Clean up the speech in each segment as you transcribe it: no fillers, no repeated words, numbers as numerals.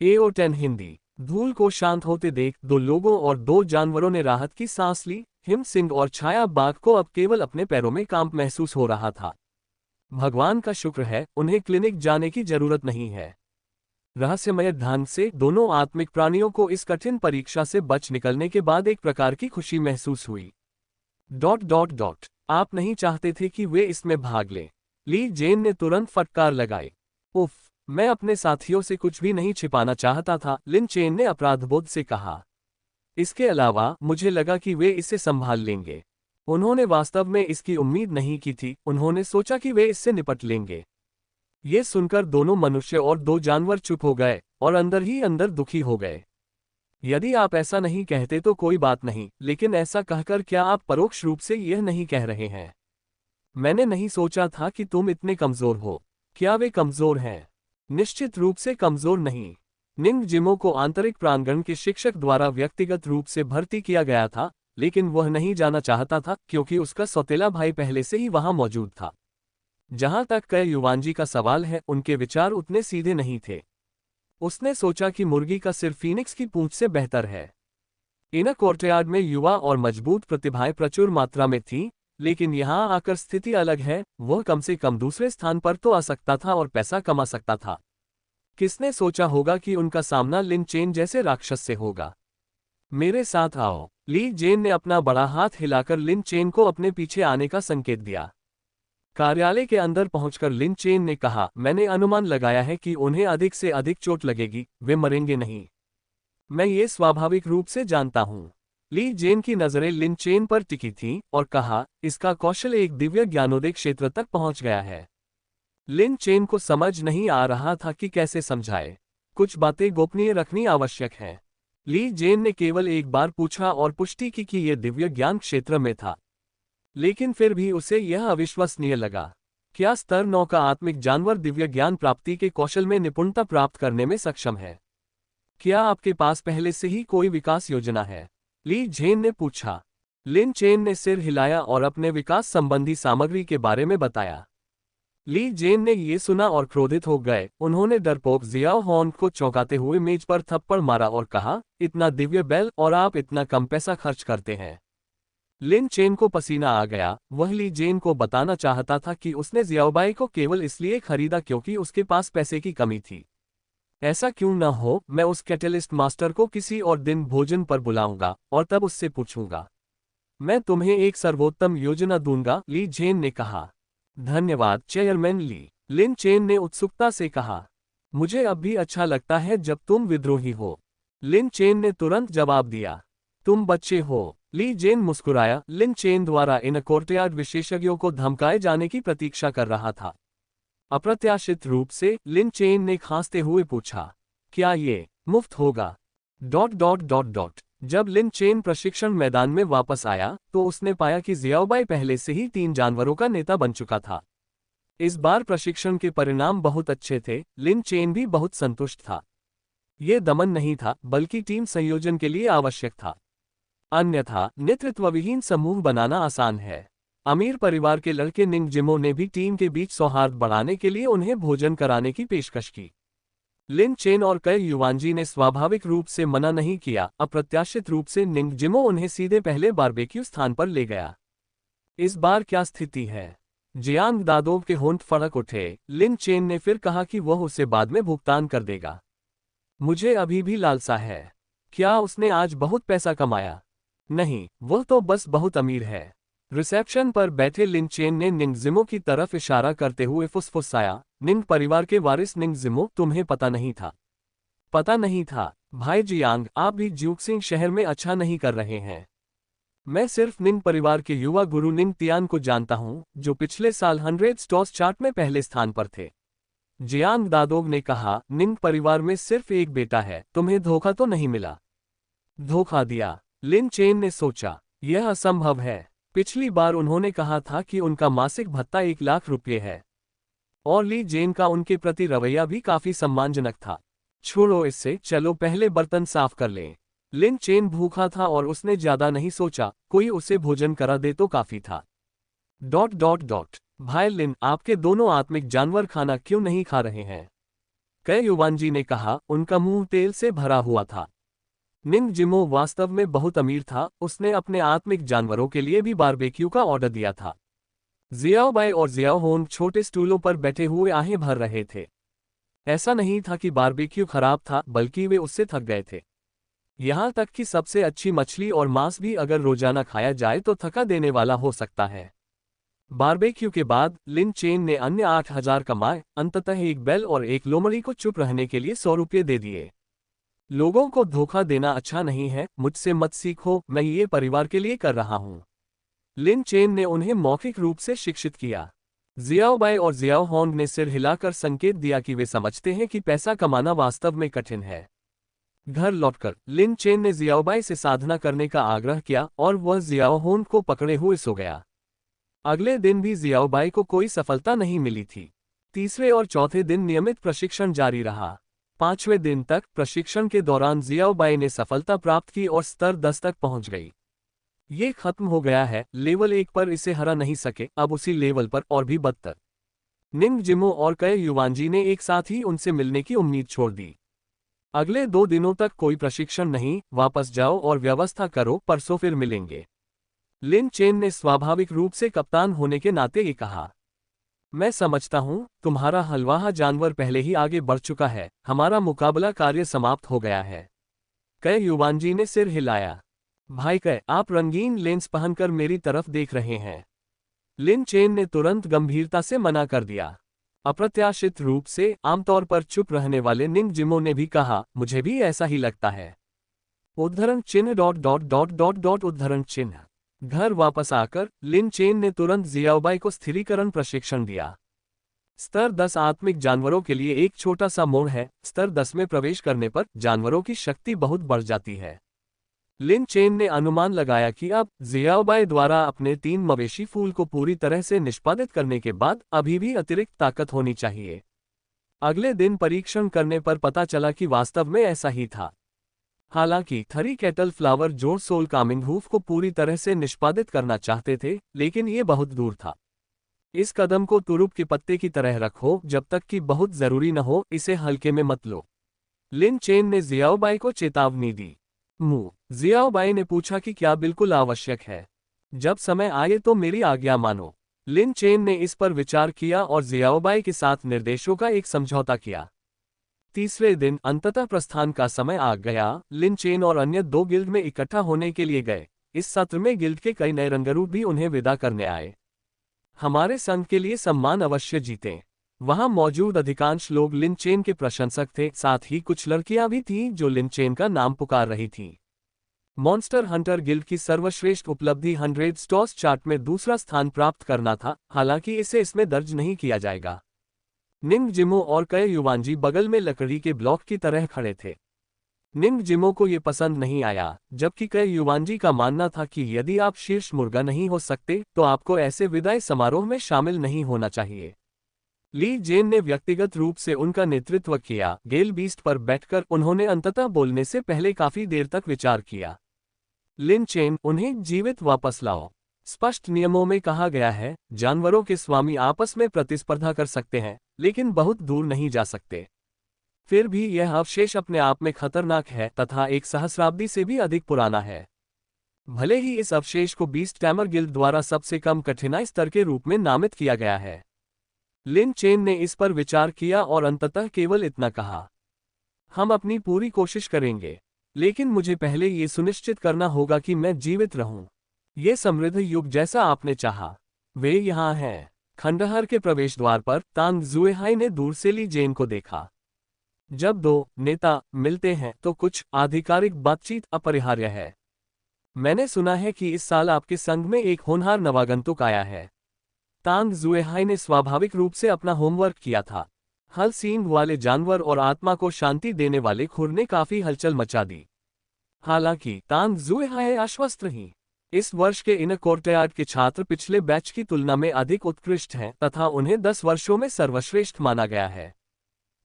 AO10 Hindi. धूल को शांत होते देख दो लोगों और दो जानवरों ने राहत की सांस ली। हिम सिंह और छाया बाघ को अब केवल अपने पैरों में कांप महसूस हो रहा था। भगवान का शुक्र है, उन्हें क्लिनिक जाने की जरूरत नहीं है। रहस्यमय ढंग से दोनों आत्मिक प्राणियों को इस कठिन परीक्षा से बच निकलने के बाद एक प्रकार की खुशी महसूस हुई। आप नहीं चाहते थे कि वे इसमें भाग लें। ली जेन ने तुरंत फटकार लगाई। उफ, मैं अपने साथियों से कुछ भी नहीं छिपाना चाहता था, लिन चेन ने अपराधबोध से कहा। इसके अलावा मुझे लगा कि वे इसे संभाल लेंगे। उन्होंने वास्तव में इसकी उम्मीद नहीं की थी, उन्होंने सोचा कि वे इससे निपट लेंगे। ये सुनकर दोनों मनुष्य और दो जानवर चुप हो गए और अंदर ही अंदर दुखी हो गए। यदि आप ऐसा नहीं कहते तो कोई बात नहीं, लेकिन ऐसा कहकर क्या आप परोक्ष रूप से यह नहीं कह रहे हैं? मैंने नहीं सोचा था कि तुम इतने कमजोर हो। क्या वे कमजोर हैं? निश्चित रूप से कमजोर नहीं। निंग जिमो को आंतरिक प्रांगण के शिक्षक द्वारा व्यक्तिगत रूप से भर्ती किया गया था, लेकिन वह नहीं जाना चाहता था क्योंकि उसका सौतेला भाई पहले से ही वहां मौजूद था। जहां तक कई युवांजी का सवाल है, उनके विचार उतने सीधे नहीं थे। उसने सोचा कि मुर्गी का सिर फीनिक्स की पूंछ से बेहतर है। इन कोर्टयार्ड में युवा और मजबूत प्रतिभाएं प्रचुर मात्रा में थीं, लेकिन यहां आकर स्थिति अलग है। वह कम से कम दूसरे स्थान पर तो आ सकता था और पैसा कमा सकता था। किसने सोचा होगा कि उनका सामना लिन चेन जैसे राक्षस से होगा? मेरे साथ आओ। ली जेन ने अपना बड़ा हाथ हिलाकर लिन चेन को अपने पीछे आने का संकेत दिया। कार्यालय के अंदर पहुंचकर लिन चेन ने कहा, मैंने अनुमान लगाया है कि उन्हें अधिक से अधिक चोट लगेगी, वे मरेंगे नहीं। मैं ये स्वाभाविक रूप से जानता हूं। ली जेन की नजरें लिन चेन पर टिकी थीं और कहा, इसका कौशल एक दिव्य ज्ञानोदय क्षेत्र तक पहुंच गया है। लिन चेन को समझ नहीं आ रहा था कि कैसे समझाए। कुछ बातें गोपनीय रखनी आवश्यक है। ली जेन ने केवल एक बार पूछा और पुष्टि की कि यह दिव्य ज्ञान क्षेत्र में था, लेकिन फिर भी उसे यह अविश्वसनीय लगा। क्या स्तर 9 का आत्मिक जानवर दिव्य ज्ञान प्राप्ति के कौशल में निपुणता प्राप्त करने में सक्षम है? क्या आपके पास पहले से ही कोई विकास योजना है? ली जेन ने पूछा। लिन चेन ने सिर हिलाया और अपने विकास संबंधी सामग्री के बारे में बताया। ली जेन ने यह सुना और क्रोधित हो गए। उन्होंने डरपोक जियाओ हॉर्न को चौंकाते हुए मेज पर थप्पड़ मारा और कहा, इतना दिव्य बैल और आप इतना कम पैसा खर्च करते हैं। लिन चेन को पसीना आ गया। वह ली जेन को बताना चाहता था कि उसने जियाओबाई को केवल इसलिए खरीदा क्योंकि उसके पास पैसे की कमी थी। ऐसा क्यों न हो, मैं उस कैटलिस्ट मास्टर को किसी और दिन भोजन पर बुलाऊंगा और तब उससे पूछूंगा। मैं तुम्हें एक सर्वोत्तम योजना दूंगा, ली जेन ने कहा। धन्यवाद चेयरमैन ली, लिन चेन ने उत्सुकता से कहा। मुझे अब भी अच्छा लगता है जब तुम विद्रोही हो, लिन चेन ने तुरंत जवाब दिया। तुम बच्चे हो। ली जेन मुस्कुराया। लिन चेन द्वारा इन कोर्टयार्ड विशेषज्ञों को धमकाए जाने की प्रतीक्षा कर रहा था। अप्रत्याशित रूप से लिन चेन ने खांसते हुए पूछा, क्या ये मुफ्त होगा? जब लिन चेन प्रशिक्षण मैदान में वापस आया तो उसने पाया कि जियाओबाई पहले से ही 3 जानवरों का नेता बन चुका था। इस बार प्रशिक्षण के परिणाम बहुत अच्छे थे। लिन चेन भी बहुत संतुष्ट था। यह दमन नहीं था, बल्कि टीम संयोजन के लिए आवश्यक था। अन्यथा नेतृत्वविहीन समूह बनाना आसान है। अमीर परिवार के लड़के निंग जिमो ने भी टीम के बीच सौहार्द बढ़ाने के लिए उन्हें भोजन कराने की पेशकश की। लिन चेन और कई युवांजी ने स्वाभाविक रूप से मना नहीं किया। अप्रत्याशित रूप से निंग जिमो उन्हें सीधे पहले बारबेक्यू स्थान पर ले गया। इस बार क्या स्थिति है? जियांग दादोव के होंठ फड़क उठे। लिन चेन ने फिर कहा कि वह उसे बाद में भुगतान कर देगा। मुझे अभी भी लालसा है। क्या उसने आज बहुत पैसा कमाया? नहीं, वह तो बस बहुत अमीर है। रिसेप्शन पर बैठे लिन चेन ने निंग जिमो की तरफ इशारा करते हुए फुसफुसाया, निंग परिवार के वारिस निंग जिमो, तुम्हें पता नहीं था? पता नहीं था? भाई जियांग, आप भी ज्यूक्सिंग शहर में अच्छा नहीं कर रहे हैं। मैं सिर्फ निंग परिवार के युवा गुरु निंग तियान को जानता हूं, जो पिछले साल 100 स्टॉस चार्ट में पहले स्थान पर थे। जियांग दादोग ने कहा, निंग परिवार में सिर्फ एक बेटा है, तुम्हें धोखा तो नहीं मिला? धोखा दिया? लिन चेन ने सोचा, यह असंभव है। पिछली बार उन्होंने कहा था कि उनका मासिक भत्ता 1 लाख रुपये है। और ली जेन का उनके प्रति रवैया भी काफी सम्मानजनक था। छोड़ो इससे, चलो पहले बर्तन साफ कर लें। लिन चेन भूखा था और उसने ज्यादा नहीं सोचा, कोई उसे भोजन करा दे तो काफी था। भाई लिन, आपके दोनों आत्मिक जानवर खाना क्यों नहीं खा रहे हैं? कई युवांजी ने कहा, उनका मुंह तेल से भरा हुआ था। निंग जिमो वास्तव में बहुत अमीर था, उसने अपने आत्मिक जानवरों के लिए भी बारबेक्यू का ऑर्डर दिया था। जियाओबाई और जियाओहोंग छोटे स्टूलों पर बैठे हुए आहें भर रहे थे। ऐसा नहीं था कि बारबेक्यू खराब था, बल्कि वे उससे थक गए थे। यहाँ तक कि सबसे अच्छी मछली और मांस भी अगर रोजाना खाया जाए तो थका देने वाला हो सकता है। बारबेक्यू के बाद लिन चेन ने अन्य 8,000 कमाए, अंततः एक बैल और एक लोमड़ी को चुप रहने के लिए 100 रुपये दे दिए। लोगों को धोखा देना अच्छा नहीं है, मुझसे मत सीखो, मैं ये परिवार के लिए कर रहा हूँ। लिन चेन ने उन्हें मौखिक रूप से शिक्षित किया। जियाओबाई और जियाओहोंग ने सिर हिलाकर संकेत दिया कि वे समझते हैं कि पैसा कमाना वास्तव में कठिन है। घर लौटकर लिन चेन ने जियाओबाई से साधना करने का आग्रह किया और वह जियाओहोंग को पकड़े हुए सो गया। अगले दिन भी जियाओबाई को कोई सफलता नहीं मिली थी। तीसरे और चौथे दिन नियमित प्रशिक्षण जारी रहा। 5वें दिन तक प्रशिक्षण के दौरान जियाओबाई ने सफलता प्राप्त की और स्तर 10 तक पहुंच गई। ये खत्म हो गया है, लेवल 1 पर इसे हरा नहीं सके, अब उसी लेवल पर और भी बदतर। निंग जिमो और कई युवांजी ने एक साथ ही उनसे मिलने की उम्मीद छोड़ दी। अगले 2 दिनों तक कोई प्रशिक्षण नहीं, वापस जाओ और व्यवस्था करो, परसों फिर मिलेंगे। लिन चेन ने स्वाभाविक रूप से कप्तान होने के नाते ये कहा। मैं समझता हूं, तुम्हारा हलवाहा जानवर पहले ही आगे बढ़ चुका है, हमारा मुकाबला कार्य समाप्त हो गया है। कई युवांजी ने सिर हिलाया। भाई कई, आप रंगीन लेंस पहनकर मेरी तरफ देख रहे हैं। लिन चेन ने तुरंत गंभीरता से मना कर दिया। अप्रत्याशित रूप से आमतौर पर चुप रहने वाले निंग जिमो ने भी कहा, मुझे भी ऐसा ही लगता है। उद्धरण चिन्ह dot dot dot dot dot उद्धरण चिन्ह। घर वापस आकर लिन चेन ने तुरंत जियाओबाई को स्थिरीकरण प्रशिक्षण दिया। स्तर 10 आत्मिक जानवरों के लिए एक छोटा सा मोड़ है। स्तर 10 में प्रवेश करने पर जानवरों की शक्ति बहुत बढ़ जाती है। लिन चेन ने अनुमान लगाया कि अब जियाओबाई द्वारा अपने 3 मवेशी फूल को पूरी तरह से निष्पादित करने के बाद अभी भी अतिरिक्त ताकत होनी चाहिए। अगले दिन परीक्षण करने पर पता चला कि वास्तव में ऐसा ही था। हालांकि थरी कैटल फ्लावर जोड़ सोल कामिंग हूफ को पूरी तरह से निष्पादित करना चाहते थे, लेकिन ये बहुत दूर था। इस कदम को तुरुप के पत्ते की तरह रखो, जब तक कि बहुत जरूरी न हो, इसे हल्के में मत लो। लिन चेन ने जियाओबाई को चेतावनी दी। जियाओबाई ने पूछा कि क्या बिल्कुल आवश्यक है। जब समय आए तो मेरी आज्ञा मानो। लिन चेन ने इस पर विचार किया और जियाओबाई के साथ निर्देशों का एक समझौता किया। तीसरे दिन अंततः प्रस्थान का समय आ गया। लिन चेन और अन्य 2 गिल्ड में इकट्ठा होने के लिए गए। इस सत्र में गिल्ड के कई नए रंगरूप भी उन्हें विदा करने आए। हमारे संघ के लिए सम्मान अवश्य जीतें। वहां मौजूद अधिकांश लोग लिन चेन के प्रशंसक थे, साथ ही कुछ लड़कियां भी थीं जो लिन चेन का नाम पुकार रही थीं। मॉन्स्टर हंटर गिल्ड की सर्वश्रेष्ठ उपलब्धि 100 स्टॉस चार्ट में दूसरा स्थान प्राप्त करना था, हालांकि इसे इसमें दर्ज नहीं किया जाएगा। निंग जिमो और कई युवांजी बगल में लकड़ी के ब्लॉक की तरह खड़े थे। निंग जिमो को ये पसंद नहीं आया, जबकि कई युवांजी का मानना था कि यदि आप शीर्ष मुर्गा नहीं हो सकते तो आपको ऐसे विदाई समारोह में शामिल नहीं होना चाहिए। ली जेन ने व्यक्तिगत रूप से उनका नेतृत्व किया। गेल बीस्ट पर बैठकर उन्होंने अंततः बोलने से पहले काफी देर तक विचार किया। लिन चेन, उन्हें जीवित वापस लाओ। स्पष्ट नियमों में कहा गया है, जानवरों के स्वामी आपस में प्रतिस्पर्धा कर सकते हैं, लेकिन बहुत दूर नहीं जा सकते। फिर भी यह अवशेष अपने आप में खतरनाक है तथा एक सहस्राब्दी से भी अधिक पुराना है। भले ही इस अवशेष को बीस्ट टैमर गिल्ड द्वारा सबसे कम कठिनाई स्तर के रूप में नामित किया गया है। लिन चेन ने इस पर विचार किया और अंततः केवल इतना कहा, हम अपनी पूरी कोशिश करेंगे, लेकिन मुझे पहले ये सुनिश्चित करना होगा कि मैं जीवित रहूं। ये समृद्ध युग जैसा आपने चाहा। वे यहाँ हैं। खंडहर के प्रवेश द्वार पर तांग जुएहाई ने दूर से ली जेन को देखा। जब 2 नेता मिलते हैं तो कुछ आधिकारिक बातचीत अपरिहार्य है। मैंने सुना है कि इस साल आपके संघ में एक होनहार नवागंतुक आया है। तांग जुएहाई ने स्वाभाविक रूप से अपना होमवर्क किया था। हल सींग वाले जानवर और आत्मा को शांति देने वाले खुर ने काफी हलचल मचा दी। हालांकि तांग जुएहाई आश्वस्त रही। इस वर्ष के इन कोर्टयार्ड के छात्र पिछले बैच की तुलना में अधिक उत्कृष्ट हैं तथा उन्हें 10 वर्षों में सर्वश्रेष्ठ माना गया है।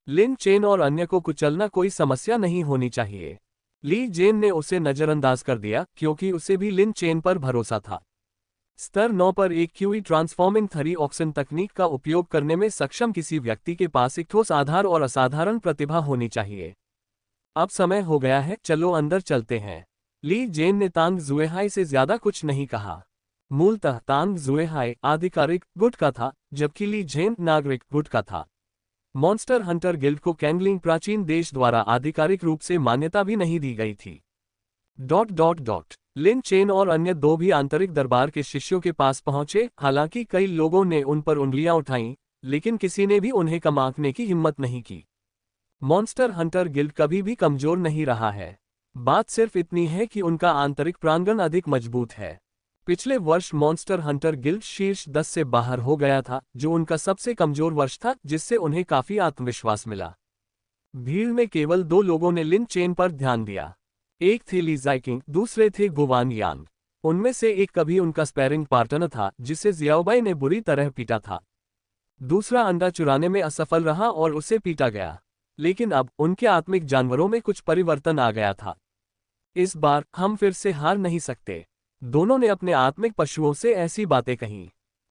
लिन चेन और अन्य को कुचलना कोई समस्या नहीं होनी चाहिए। ली जेन ने उसे नजरअंदाज कर दिया क्योंकि उसे भी लिन चेन पर भरोसा था। स्तर 9 पर एक क्यूई ट्रांसफॉर्मिंग थरी ऑक्सन तकनीक का उपयोग करने में सक्षम किसी व्यक्ति के पास एक ठोस आधार और असाधारण प्रतिभा होनी चाहिए। अब समय हो गया है, चलो अंदर चलते हैं। ली जेन ने तांग जुएहाई से ज्यादा कुछ नहीं कहा। मूलतः तांग जुएहाई आधिकारिक गुट का था, जबकि ली जेन नागरिक गुट का था। मॉन्स्टर हंटर गिल्ड को कैंगलिंग प्राचीन देश द्वारा आधिकारिक रूप से मान्यता भी नहीं दी गई थी। लिन चेन और अन्य दो भी आंतरिक दरबार के शिष्यों के पास पहुंचे। हालांकि कई लोगों ने उन पर उंगलियां उठाईं, लेकिन किसी ने भी उन्हें कम आंकने की हिम्मत नहीं की। मॉन्स्टर हंटर गिल्ड कभी भी कमजोर नहीं रहा है। बात सिर्फ इतनी है कि उनका आंतरिक प्रांगण अधिक मजबूत है। पिछले वर्ष मॉन्स्टर हंटर गिल्ड शीर्ष 10 से बाहर हो गया था, जो उनका सबसे कमजोर वर्ष था, जिससे उन्हें काफी आत्मविश्वास मिला। भीड़ में केवल 2 लोगों ने लिन चेन पर ध्यान दिया। एक थे ली जाइकिंग, दूसरे थे गुवान यांग। उनमें से एक कभी उनका स्पैरिंग पार्टनर था, जिसे जियाओबाई ने बुरी तरह पीटा था। दूसरा अंडा चुराने में असफल रहा और उसे पीटा गया, लेकिन अब उनके आत्मिक जानवरों में कुछ परिवर्तन आ गया था। इस बार हम फिर से हार नहीं सकते। दोनों ने अपने आत्मिक पशुओं से ऐसी बातें कहीं।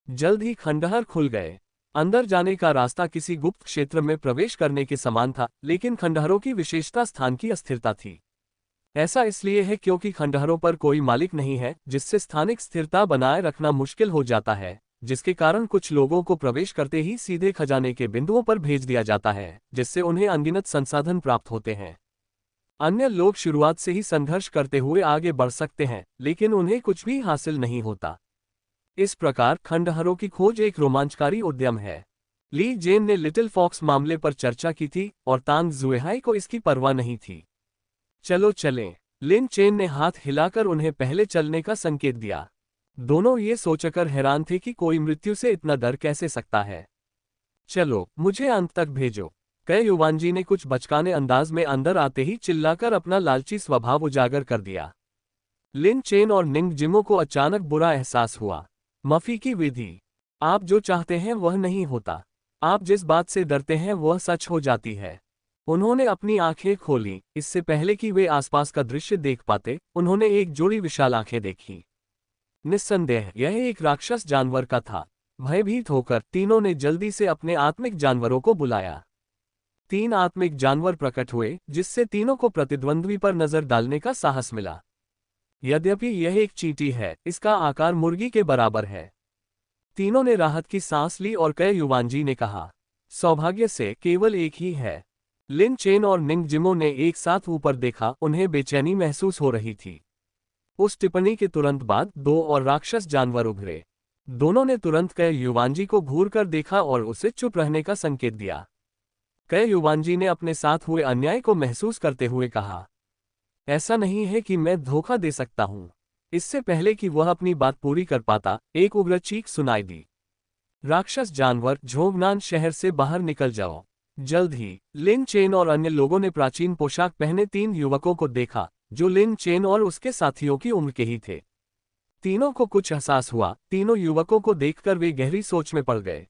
जल्द ही खंडहर खुल गए। अंदर जाने का रास्ता किसी गुप्त क्षेत्र में प्रवेश करने के समान था, लेकिन खंडहरों की विशेषता स्थान की अस्थिरता थी। ऐसा इसलिए है क्योंकि खंडहरों पर कोई मालिक नहीं है, जिससे स्थानिक स्थिरता बनाए रखना मुश्किल हो जाता है, जिसके कारण कुछ लोगों को प्रवेश करते ही सीधे खजाने के बिंदुओं पर भेज दिया जाता है, जिससे उन्हें अनगिनत संसाधन प्राप्त होते हैं। अन्य लोग शुरुआत से ही संघर्ष करते हुए आगे बढ़ सकते हैं, लेकिन उन्हें कुछ भी हासिल नहीं होता। इस प्रकार खंडहरों की खोज एक रोमांचकारी उद्यम है। ली जेन ने लिटिल फॉक्स मामले पर चर्चा की थी और तांग जुएहाई को इसकी परवाह नहीं थी। चलो चलें। लिन चेन ने हाथ हिलाकर उन्हें पहले चलने का संकेत दिया। दोनों ये सोचकर हैरान थे कि कोई मृत्यु से इतना डर कैसे सकता है। चलो, मुझे अंत तक भेजो। कई युवांजी ने कुछ बचकाने अंदाज में अंदर आते ही चिल्लाकर अपना लालची स्वभाव उजागर कर दिया। लिन चेन और निंग जिमो को अचानक बुरा एहसास हुआ। मफी की विधि। आप जो चाहते हैं वह नहीं होता। आप जिस बात से डरते हैं वह सच हो जाती है। उन्होंने अपनी आंखें खोली। इससे पहले कि वे आसपास का दृश्य देख पाते, उन्होंने एक जोड़ी विशाल आंखें देखी। निस्संदेह यह एक राक्षस जानवर का था। भयभीत होकर तीनों ने जल्दी से अपने आत्मिक जानवरों को बुलाया। 3 आत्मिक जानवर प्रकट हुए, जिससे तीनों को प्रतिद्वंद्वी पर नजर डालने का साहस मिला। यद्यपि यह एक चींटी है, इसका आकार मुर्गी के बराबर है। तीनों ने राहत की सांस ली और कई युवांजी ने कहा, सौभाग्य से केवल एक ही है। लिन चेन और निंग जिमो ने एक साथ ऊपर देखा, उन्हें बेचैनी महसूस हो रही थी। उस टिप्पणी के तुरंत बाद 2 और राक्षस जानवर उभरे। दोनों ने तुरंत कई युवांजी को घूरकर देखा और उसे चुप रहने का संकेत दिया। कई युवांजी ने अपने साथ हुए अन्याय को महसूस करते हुए कहा, ऐसा नहीं है कि मैं धोखा दे सकता हूं। इससे पहले कि वह अपनी बात पूरी कर पाता, एक उग्र चीख सुनाई दी। राक्षस जानवर, झोंगनान शहर से बाहर निकल जाओ। जल्द ही लिन चेन और अन्य लोगों ने प्राचीन पोशाक पहने 3 युवकों को देखा, जो लिन चेन और उसके साथियों की उम्र के ही थे। तीनों को कुछ एहसास हुआ। तीनों युवकों को देखकर वे गहरी सोच में पड़ गए।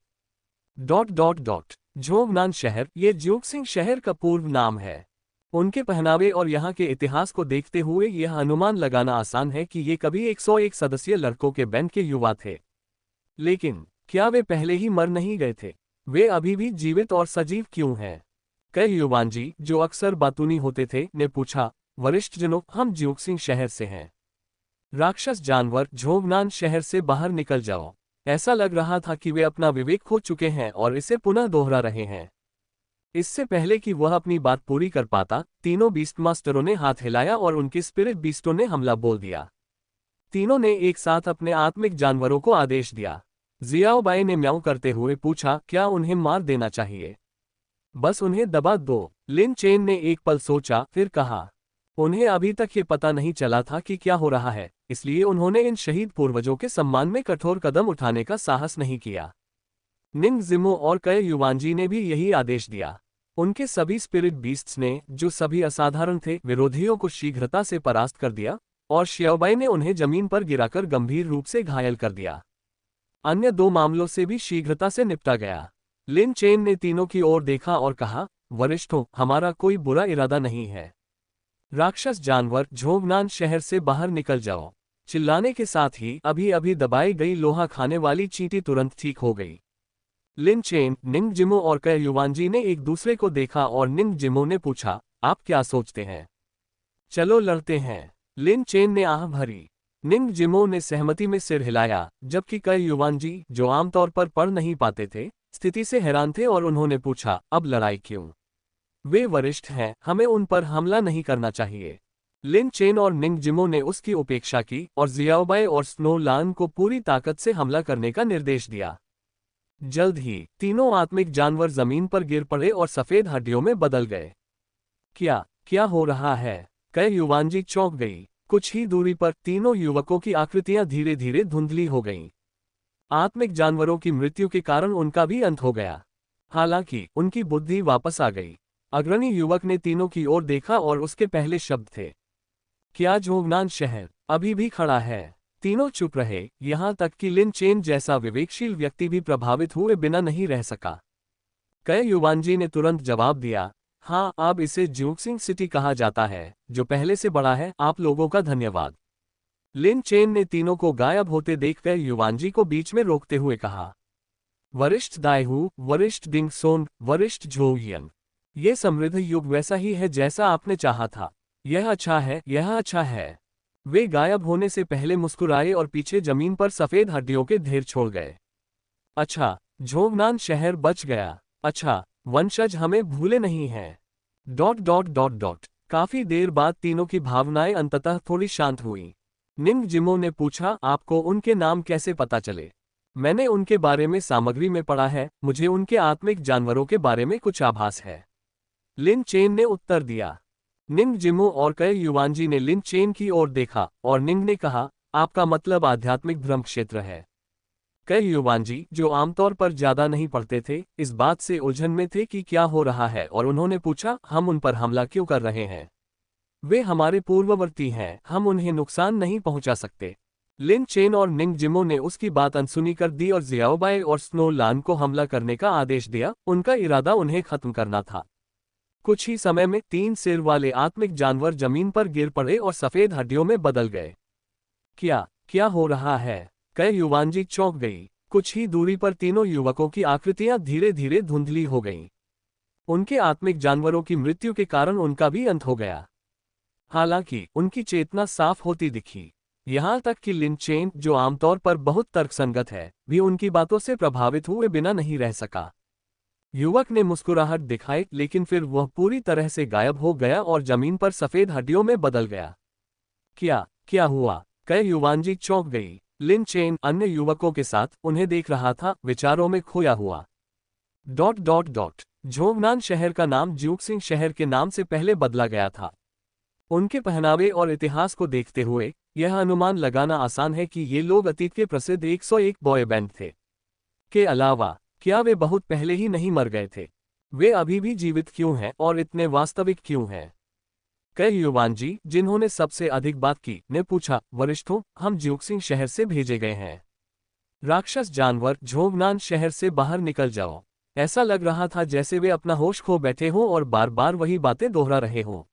झोंगनान शहर, ये ज्यूक्सिंग शहर का पूर्व नाम है। उनके पहनावे और यहाँ के इतिहास को देखते हुए यह अनुमान लगाना आसान है कि ये कभी 101 सदस्यीय लड़कों के बैंड के युवा थे। लेकिन क्या वे पहले ही मर नहीं गए थे? वे अभी भी जीवित और सजीव क्यों हैं? कई युवांजी, जो अक्सर बातूनी होते थे, ने पूछा, वरिष्ठजनों, हम ज्यूक्सिंग शहर से हैं। राक्षस जानवर, झोंगनान शहर से बाहर निकल जाओ। ऐसा लग रहा था कि वे अपना विवेक खो चुके हैं और इसे पुनः दोहरा रहे हैं। इससे पहले कि वह अपनी बात पूरी कर पाता, तीनों बीस्ट मास्टरों ने हाथ हिलाया और उनके स्पिरिट बीस्टों ने हमला बोल दिया। तीनों ने एक साथ अपने आत्मिक जानवरों को आदेश दिया। जियाओबाई ने म्याऊं करते हुए पूछा, क्या उन्हें मार देना चाहिए? बस उन्हें दबा दो। लिन चेन ने एक पल सोचा, फिर कहा, उन्हें अभी तक ये पता नहीं चला था कि क्या हो रहा है, इसलिए उन्होंने इन शहीद पूर्वजों के सम्मान में कठोर कदम उठाने का साहस नहीं किया। निंग जिमो और कई युवांजी ने भी यही आदेश दिया। उनके सभी स्पिरिट बीस्ट्स ने, जो सभी असाधारण थे, विरोधियों को शीघ्रता से परास्त कर दिया और शियाओबाई ने उन्हें जमीन पर गिराकर गंभीर रूप से घायल कर दिया। अन्य 2 मामलों से भी शीघ्रता से निपटा गया। लिन चेन ने तीनों की ओर देखा और कहा, वरिष्ठों, हमारा कोई बुरा इरादा नहीं है। राक्षस जानवर, झोंगनान शहर से बाहर निकल जाओ। चिल्लाने के साथ ही अभी अभी दबाई गई लोहा खाने वाली चींटी तुरंत ठीक हो गई। लिन चेन, निंग जिमो और कई युवानजी ने एक दूसरे को देखा और निंग जिमो ने पूछा, आप क्या सोचते हैं? चलो लड़ते हैं। लिन चेन ने आह भरी। निंग जिमो ने सहमति में सिर हिलाया, जबकि कई युवानजी, जो आमतौर पर पढ़ नहीं पाते थे, स्थिति से हैरान थे और उन्होंने पूछा, अब लड़ाई क्यों? वे वरिष्ठ हैं, हमें उन पर हमला नहीं करना चाहिए। लिन चेन और निंग जिमो ने उसकी उपेक्षा की और जियाओबाई और स्नो लान को पूरी ताकत से हमला करने का निर्देश दिया। जल्द ही तीनों आत्मिक जानवर जमीन पर गिर पड़े और सफेद हड्डियों में बदल गए। क्या क्या हो रहा है? कई युवानजी चौंक गई। कुछ ही दूरी पर तीनों युवकों की आकृतियां धीरे धीरे धुंधली हो गईं। आत्मिक जानवरों की मृत्यु के कारण उनका भी अंत हो गया। हालांकि उनकी बुद्धि वापस आ गई। अग्रणी युवक ने तीनों की ओर देखा और उसके पहले शब्द थे, क्या जोगनान शहर अभी भी खड़ा है? तीनों चुप रहे, यहां तक कि लिन चेन जैसा विवेकशील व्यक्ति भी प्रभावित हुए बिना नहीं रह सका। कई युवानजी ने तुरंत जवाब दिया, हाँ, अब इसे ज्यूक्सिंग सिटी कहा जाता है, जो पहले से बड़ा है। आप लोगों का धन्यवाद। लिन चेन ने तीनों को गायब होते देखकर युवानजी को बीच में रोकते हुए कहा, वरिष्ठ दायहू, वरिष्ठ डिंग सोंग, वरिष्ठ झोयन, ये समृद्ध युग वैसा ही है जैसा आपने चाहा था। यह अच्छा है, यह अच्छा है। वे गायब होने से पहले मुस्कुराए और पीछे जमीन पर सफेद हड्डियों के ढेर छोड़ गए। अच्छा, झोगनान शहर बच गया। अच्छा, वंशज हमें भूले नहीं हैं। ... काफी देर बाद तीनों की भावनाएं अंततः थोड़ी शांत हुई। निंग जिमो ने पूछा, आपको उनके नाम कैसे पता चले? मैंने उनके बारे में सामग्री में पढ़ा है, मुझे उनके आत्मिक जानवरों के बारे में कुछ आभास है। लिन चेन ने उत्तर दिया। निंग जिमो और कई युवानजी ने लिन चेन की ओर देखा और निंग ने कहा, आपका मतलब आध्यात्मिक भ्रम क्षेत्र है। कई युवानजी, जो आमतौर पर ज्यादा नहीं पढ़ते थे, इस बात से उलझन में थे कि क्या हो रहा है और उन्होंने पूछा, हम उन पर हमला क्यों कर रहे हैं? वे हमारे पूर्ववर्ती हैं, हम उन्हें नुकसान नहीं पहुंचा सकते। लिन चेन और निंग जिमो ने उसकी बात अनसुनी कर दी और जियाओबाई और स्नो लान को हमला करने का आदेश दिया। उनका इरादा उन्हें खत्म करना था। कुछ ही समय में 3 सिर वाले आत्मिक जानवर जमीन पर गिर पड़े और सफेद हड्डियों में बदल गए। क्या क्या हो रहा है? कई युवानजी चौंक गई। कुछ ही दूरी पर तीनों युवकों की आकृतियां धीरे धीरे धुंधली हो गईं। उनके आत्मिक जानवरों की मृत्यु के कारण उनका भी अंत हो गया। हालांकि उनकी चेतना साफ होती दिखी। यहां तक कि लिन चेन, जो आमतौर पर बहुत तर्कसंगत है, भी उनकी बातों से प्रभावित हुए बिना नहीं रह सका। युवक ने मुस्कुराहट दिखाई, लेकिन फिर वह पूरी तरह से गायब हो गया और जमीन पर सफेद हड्डियों में बदल गया। क्या क्या हुआ? कई युवानजी चौंक गई। लिन चेन अन्य युवकों के साथ उन्हें देख रहा था, विचारों में खोया हुआ। ... झोगनान शहर का नाम ज्यूक्सिंग शहर के नाम से पहले बदला गया था। उनके पहनावे और इतिहास को देखते हुए यह अनुमान लगाना आसान है कि ये लोग अतीत के प्रसिद्ध 101 बॉय बैंड थे। के अलावा, क्या वे बहुत पहले ही नहीं मर गए थे? वे अभी भी जीवित क्यों हैं और इतने वास्तविक क्यों हैं? कई युवानजी, जिन्होंने सबसे अधिक बात की, ने पूछा, वरिष्ठों, हम ज्यूक्सिंग शहर से भेजे गए हैं। राक्षस जानवर, झोगनान शहर से बाहर निकल जाओ। ऐसा लग रहा था जैसे वे अपना होश खो बैठे हों और बार बार वही बातें दोहरा रहे हों।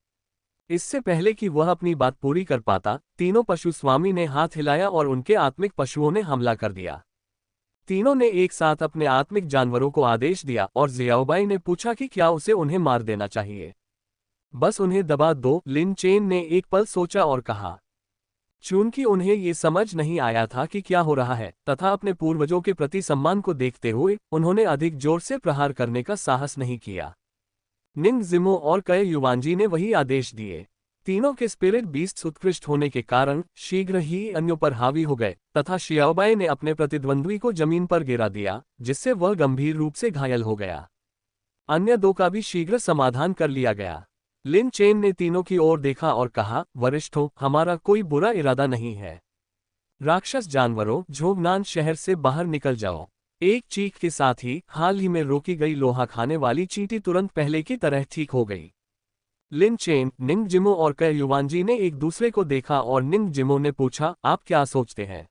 इससे पहले कि वह अपनी बात पूरी कर पाता, तीनों पशु स्वामी ने हाथ हिलाया और उनके आत्मिक पशुओं ने हमला कर दिया। तीनों ने एक साथ अपने आत्मिक जानवरों को आदेश दिया और जियाओबाई ने पूछा कि क्या उसे उन्हें मार देना चाहिए। बस उन्हें दबा दो, लिन चेन ने एक पल सोचा और कहा। चूंकि उन्हें ये समझ नहीं आया था कि क्या हो रहा है, तथा अपने पूर्वजों के प्रति सम्मान को देखते हुए उन्होंने अधिक जोर से प्रहार करने का साहस नहीं किया। निंग जिमो और कई युवानजी ने वही आदेश दिए। तीनों के स्पिरिट बीस्ट्स उत्कृष्ट होने के कारण शीघ्र ही अन्यों पर हावी हो गए तथा शियाओबाई ने अपने प्रतिद्वंद्वी को जमीन पर गिरा दिया, जिससे वह गंभीर रूप से घायल हो गया। अन्य 2 का भी शीघ्र समाधान कर लिया गया। लिन चेन ने तीनों की ओर देखा और कहा, वरिष्ठों, हमारा कोई बुरा इरादा नहीं है। राक्षस जानवरों, झोगनान शहर से बाहर निकल जाओ। एक चीख के साथ ही हाल ही में रोकी गई लोहा खाने वाली चींटी तुरंत पहले की तरह ठीक हो गई। लिन चेन, निंग जिमो और कई युवानजी ने एक दूसरे को देखा और निंग जिमो ने पूछा, आप क्या सोचते हैं?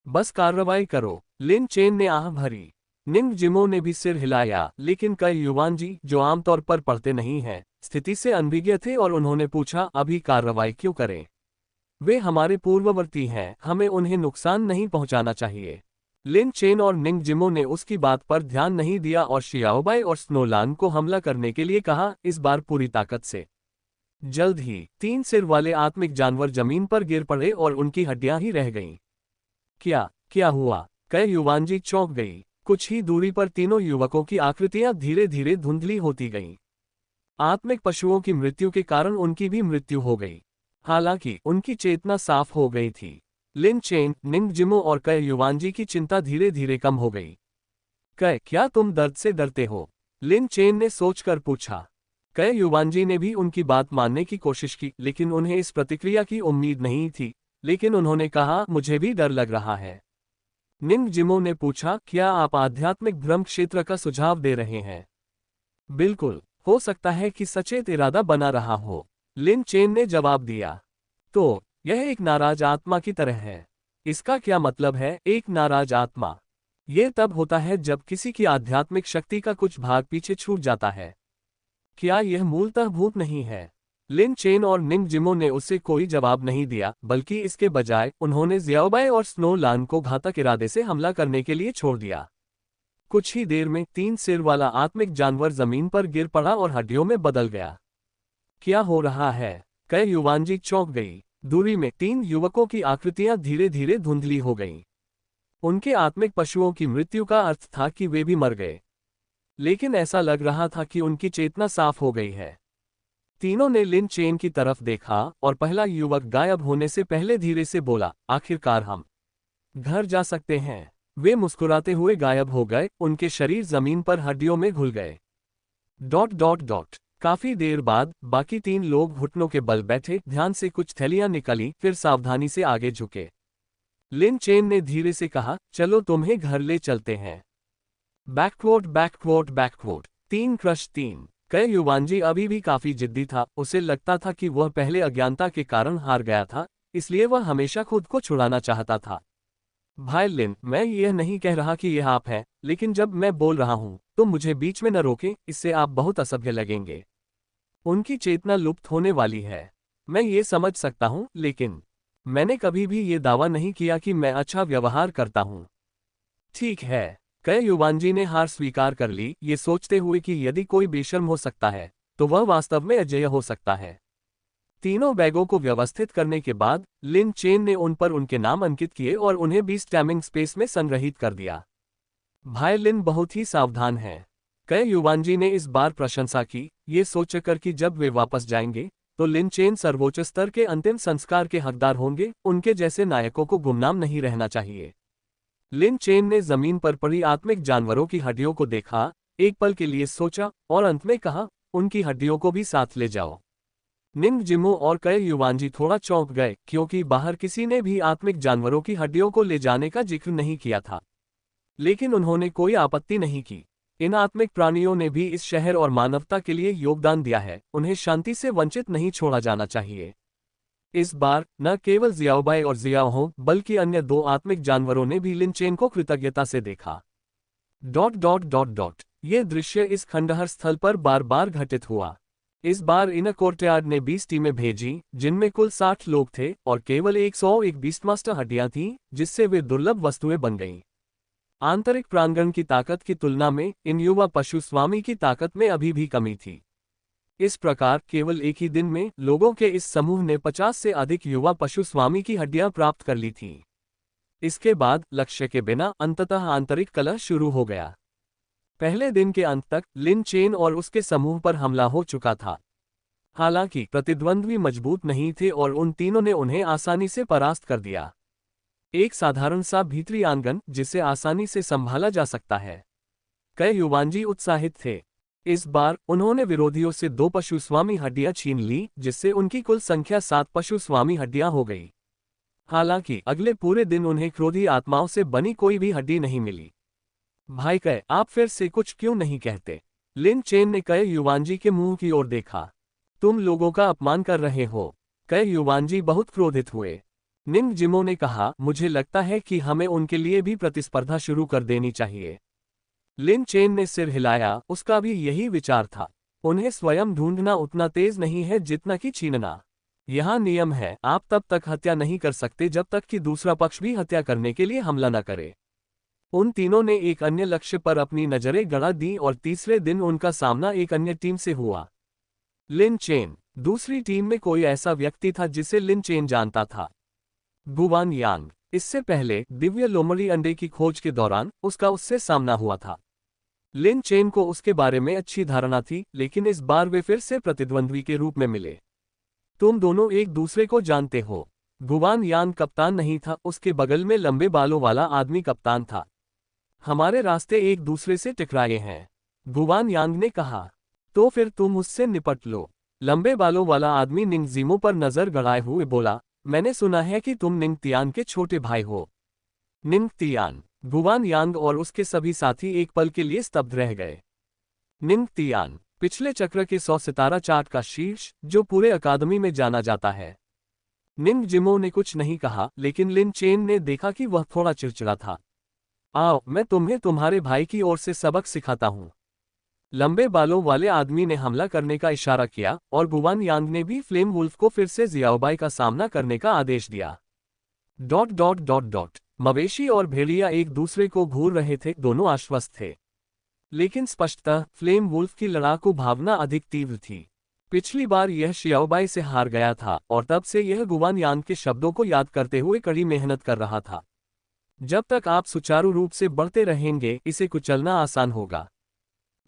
बस कार्रवाई करो। लिन चेन ने आह भरी। निंग जिमो ने भी सिर हिलाया, लेकिन कई युवानजी, जो आमतौर पर पढ़ते नहीं हैं, स्थिति से अनभिज्ञ थे और उन्होंने पूछा, अभी कार्रवाई क्यों करें? वे हमारे पूर्ववर्ती हैं, हमें उन्हें नुकसान नहीं पहुंचाना चाहिए। लिन चेन और निंग जिमो ने उसकी बात पर ध्यान नहीं दिया और शियाओबाई और स्नोलान को हमला करने के लिए कहा, इस बार पूरी ताकत से। जल्द ही 3 सिर वाले आत्मिक जानवर जमीन पर गिर पड़े और उनकी हड्डियां ही रह गईं। क्या हुआ? कई युवांजी चौंक गई। कुछ ही दूरी पर तीनों युवकों की आकृतियां धीरे धीरे धुंधली होती गईं। आत्मिक पशुओं की मृत्यु के कारण उनकी भी मृत्यु हो गई। हालांकि उनकी चेतना साफ हो गई थी। लिन चेन, निंग जिमो और कई युवांजी की चिंता धीरे धीरे कम हो गई। कई, क्या तुम दर्द से डरते हो? लिन चेन ने सोचकर पूछा। कई युवांजी ने भी उनकी बात मानने की कोशिश की, लेकिन उन्हें इस प्रतिक्रिया की उम्मीद नहीं थी। लेकिन उन्होंने कहा, मुझे भी डर लग रहा है। निंग जिमो ने पूछा, क्या आप आध्यात्मिक भ्रम क्षेत्र का सुझाव दे रहे हैं? बिल्कुल, हो सकता है कि सचेत इरादा बना रहा हो, लिन चेन ने जवाब दिया। तो यह एक नाराज आत्मा की तरह है। इसका क्या मतलब है, एक नाराज आत्मा? यह तब होता है जब किसी की आध्यात्मिक शक्ति का कुछ भाग पीछे छूट जाता है। क्या यह मूलतः भूत नहीं है? लिन चेन और निंग जिमो ने उसे कोई जवाब नहीं दिया, बल्कि इसके बजाय उन्होंने जियाओबाई और स्नो लान को घातक इरादे से हमला करने के लिए छोड़ दिया। कुछ ही देर में 3 सिर वाला आत्मिक जानवर जमीन पर गिर पड़ा और हड्डियों में बदल गया। क्या हो रहा है? कई युवांजी चौंक गई। दूरी में 3 युवकों की आकृतियां धीरे धीरे धुंधली हो गईं। उनके आत्मिक पशुओं की मृत्यु का अर्थ था कि वे भी मर गए, लेकिन ऐसा लग रहा था कि उनकी चेतना साफ हो गई है। तीनों ने लिन चेन की तरफ देखा और पहला युवक गायब होने से पहले धीरे से बोला, आखिरकार हम घर जा सकते हैं। वे मुस्कुराते हुए गायब हो गए, उनके शरीर जमीन पर हड्डियों में घुल गए। ... काफी देर बाद बाकी 3 लोग घुटनों के बल बैठे, ध्यान से कुछ थैलियां निकाली, फिर सावधानी से आगे झुके। लिन चेन ने धीरे से कहा, चलो तुम्हें घर ले चलते हैं। बैकवोट 3 क्रश 3। कई युवांजी अभी भी काफी जिद्दी था। उसे लगता था कि वह पहले अज्ञानता के कारण हार गया था, इसलिए वह हमेशा खुद को छुड़ाना चाहता था। भाई लिन, मैं यह नहीं कह रहा कि यह आप है, लेकिन जब मैं बोल रहा हूं तो मुझे बीच में न रोकें, इससे आप बहुत असभ्य लगेंगे। उनकी चेतना लुप्त होने वाली है। मैं ये समझ सकता हूं, लेकिन मैंने कभी भी ये दावा नहीं किया कि मैं अच्छा व्यवहार करता हूं। ठीक है। कई युवांजी ने हार स्वीकार कर ली, ये सोचते हुए कि यदि कोई बेशर्म हो सकता है तो वह वास्तव में अजेय हो सकता है। तीनों बैगों को व्यवस्थित करने के बाद लिन चेन ने उन पर उनके नाम अंकित किए और उन्हें भी स्टैमिंग स्पेस में संग्रहित कर दिया। भाई लिन बहुत ही सावधान है। कई युवांजी ने इस बार प्रशंसा की, ये सोचकर कि जब वे वापस जाएंगे तो लिन चेन सर्वोच्च स्तर के अंतिम संस्कार के हकदार होंगे। उनके जैसे नायकों को गुमनाम नहीं रहना चाहिए। लिन चेन ने जमीन पर पड़ी आत्मिक जानवरों की हड्डियों को देखा, एक पल के लिए सोचा और अंत में कहा, उनकी हड्डियों को भी साथ ले जाओ। निंग जिमो और कई युवांजी थोड़ा चौंक गए, क्योंकि बाहर किसी ने भी आत्मिक जानवरों की हड्डियों को ले जाने का जिक्र नहीं किया था। लेकिन उन्होंने कोई आपत्ति नहीं की। इन आत्मिक प्राणियों ने भी इस शहर और मानवता के लिए योगदान दिया है, उन्हें शांति से वंचित नहीं छोड़ा जाना चाहिए। इस बार न केवल जियाओबाई और जियाओ बल्कि अन्य 2 आत्मिक जानवरों ने भी लिन चेन को कृतज्ञता से देखा। ... ये दृश्य इस खंडहर स्थल पर बार बार घटित हुआ। इस बार इन कोर्टयार्ड ने 20 टीमें भेजी, जिनमें कुल 60 लोग थे और केवल 101 बीस्टमास्टर हड्डियां थीं, जिससे वे दुर्लभ वस्तुएं बन गईं। आंतरिक प्रांगण की ताकत की तुलना में इन युवा पशु स्वामी की ताकत में अभी भी कमी थी। इस प्रकार केवल एक ही दिन में लोगों के इस समूह ने 50 से अधिक युवा पशु स्वामी की हड्डियां प्राप्त कर ली थीं। इसके बाद लक्ष्य के बिना अंततः आंतरिक कलह शुरू हो गया। पहले दिन के अंत तक लिन चेन और उसके समूह पर हमला हो चुका था। हालांकि प्रतिद्वंद्वी मजबूत नहीं थे और उन तीनों ने उन्हें आसानी से परास्त कर दिया। एक साधारण सा भीतरी आंगन जिसे आसानी से संभाला जा सकता है। कई युवांजी उत्साहित थे। इस बार उन्होंने विरोधियों से 2 पशु स्वामी हड्डियां छीन ली, जिससे उनकी कुल संख्या 7 पशु स्वामी हड्डियां हो गई। हालांकि अगले पूरे दिन उन्हें क्रोधी आत्माओं से बनी कोई भी हड्डी नहीं मिली। भाई कई, आप फिर से कुछ क्यों नहीं कहते? लिन चेन ने कई युवांजी के मुंह की ओर देखा। तुम लोगों का अपमान कर रहे हो। कई युवांजी बहुत क्रोधित हुए। निंग जिमो ने कहा, मुझे लगता है कि हमें उनके लिए भी प्रतिस्पर्धा शुरू कर देनी चाहिए। लिन चेन ने सिर हिलाया, उसका भी यही विचार था। उन्हें स्वयं ढूंढना उतना तेज नहीं है जितना कि छीनना। यहाँ नियम है, आप तब तक हत्या नहीं कर सकते जब तक कि दूसरा पक्ष भी हत्या करने के लिए हमला न करे। उन तीनों ने एक अन्य लक्ष्य पर अपनी नजरें गड़ा दी और तीसरे दिन उनका सामना एक अन्य टीम से हुआ। लिन चेन। दूसरी टीम में कोई ऐसा व्यक्ति था जिसे लिन चेन जानता था, गुवान यांग। इससे पहले दिव्य लोमड़ी अंडे की खोज के दौरान उसका उससे सामना हुआ था। लिन चेन को उसके बारे में अच्छी धारणा थी, लेकिन इस बार वे फिर से प्रतिद्वंद्वी के रूप में मिले। तुम दोनों एक दूसरे को जानते हो। गुवान यांग कप्तान नहीं था, उसके बगल में लंबे बालों वाला आदमी कप्तान था। हमारे रास्ते एक दूसरे से टकराए हैं, गुवान यांग ने कहा। तो फिर तुम उससे निपट लो। लंबे बालों वाला आदमी निंगजिमो पर नजर गड़ाए हुए बोला, मैंने सुना है कि तुम निंग तियान के छोटे भाई हो। निंग तियान। गुवान यांग और उसके सभी साथी एक पल के लिए स्तब्ध रह गए। निंग तियान, पिछले चक्र के 100 सितारा चार्ट का शीर्ष, जो पूरे अकादमी में जाना जाता है। निंग जिमो ने कुछ नहीं कहा, लेकिन लिन चेन ने देखा कि वह थोड़ा चिड़चिड़ा था। आओ, मैं तुम्हें तुम्हारे भाई की ओर से सबक सिखाता हूं। लंबे बालों वाले आदमी ने हमला करने का इशारा किया और गुवान यांग ने भी फ्लेम वुल्फ को फिर से जियाओबाई का सामना करने का आदेश दिया। मवेशी और भेड़िया एक दूसरे को घूर रहे थे, दोनों आश्वस्त थे। लेकिन स्पष्टतः फ्लेम वुल्फ की लड़ाकू भावना अधिक तीव्र थी। पिछली बार यह शियाओबाई से हार गया था और तब से यह गुवान यांग के शब्दों को याद करते हुए कड़ी मेहनत कर रहा था। जब तक आप सुचारू रूप से बढ़ते रहेंगे, इसे कुचलना आसान होगा।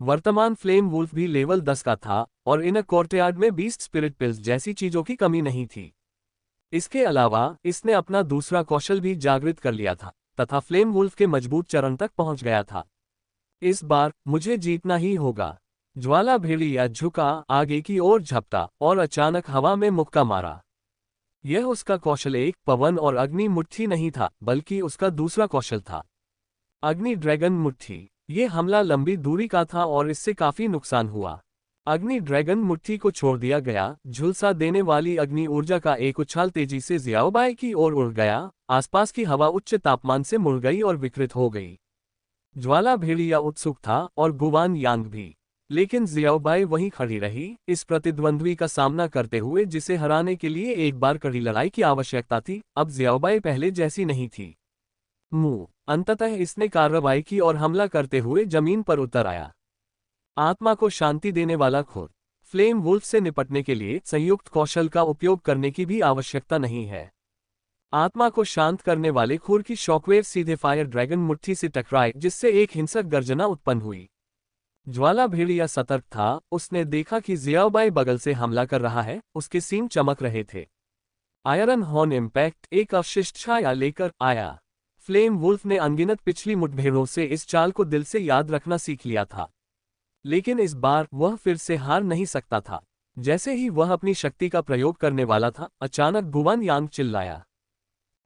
वर्तमान फ्लेम वुल्फ भी लेवल 10 का था और इन कोर्टयार्ड में बीस्ट स्पिरिट पिल्स जैसी चीजों की कमी नहीं थी। इसके अलावा इसने अपना दूसरा कौशल भी जागृत कर लिया था तथा फ्लेम वुल्फ के मजबूत चरण तक पहुंच गया था। इस बार मुझे जीतना ही होगा। ज्वाला भेड़िया झुका, आगे की ओर झपटा और अचानक हवा में मुक्का मारा। यह उसका कौशल एक पवन और अग्नि मुट्ठी नहीं था, बल्कि उसका दूसरा कौशल था, अग्नि ड्रैगन मुट्ठी। ये हमला लंबी दूरी का था और इससे काफी नुकसान हुआ। अग्नि ड्रैगन मुट्ठी को छोड़ दिया गया। झुलसा देने वाली अग्नि ऊर्जा का एक उछाल तेजी से जियाओबाई की ओर उड़ गया। आसपास की हवा उच्च तापमान से मुड़ गई और विकृत हो गई। ज्वाला भेड़िया उत्सुक था और गुवान यांग भी, लेकिन जियाओबाई वहीं खड़ी रही, इस प्रतिद्वंद्वी का सामना करते हुए जिसे हराने के लिए एक बार कड़ी लड़ाई की आवश्यकता थी। अब जियाओबाई पहले जैसी नहीं थी। अंततः इसने कार्रवाई की और हमला करते हुए जमीन पर उतर आया। आत्मा को शांति देने वाला खुर। फ्लेम वुल्फ से निपटने के लिए संयुक्त कौशल का उपयोग करने की भी आवश्यकता नहीं है। आत्मा को शांत करने वाले खुर की शॉकवेव सीधे फायर ड्रैगन मुट्ठी से टकराए, जिससे एक हिंसक गर्जना उत्पन्न हुई। ज्वाला भेड़िया सतर्क था, उसने देखा कि जियाओबाई बगल से हमला कर रहा है, उसके सींग चमक रहे थे। आयरन हॉर्न इम्पैक्ट एक अवशिष्ट छाया लेकर आया। फ्लेम वुल्फ ने अनगिनत पिछली मुठभेड़ों से इस चाल को दिल से याद रखना सीख लिया था, लेकिन इस बार वह फिर से हार नहीं सकता था। जैसे ही वह अपनी शक्ति का प्रयोग करने वाला था, अचानक गुवान यांग चिल्लाया,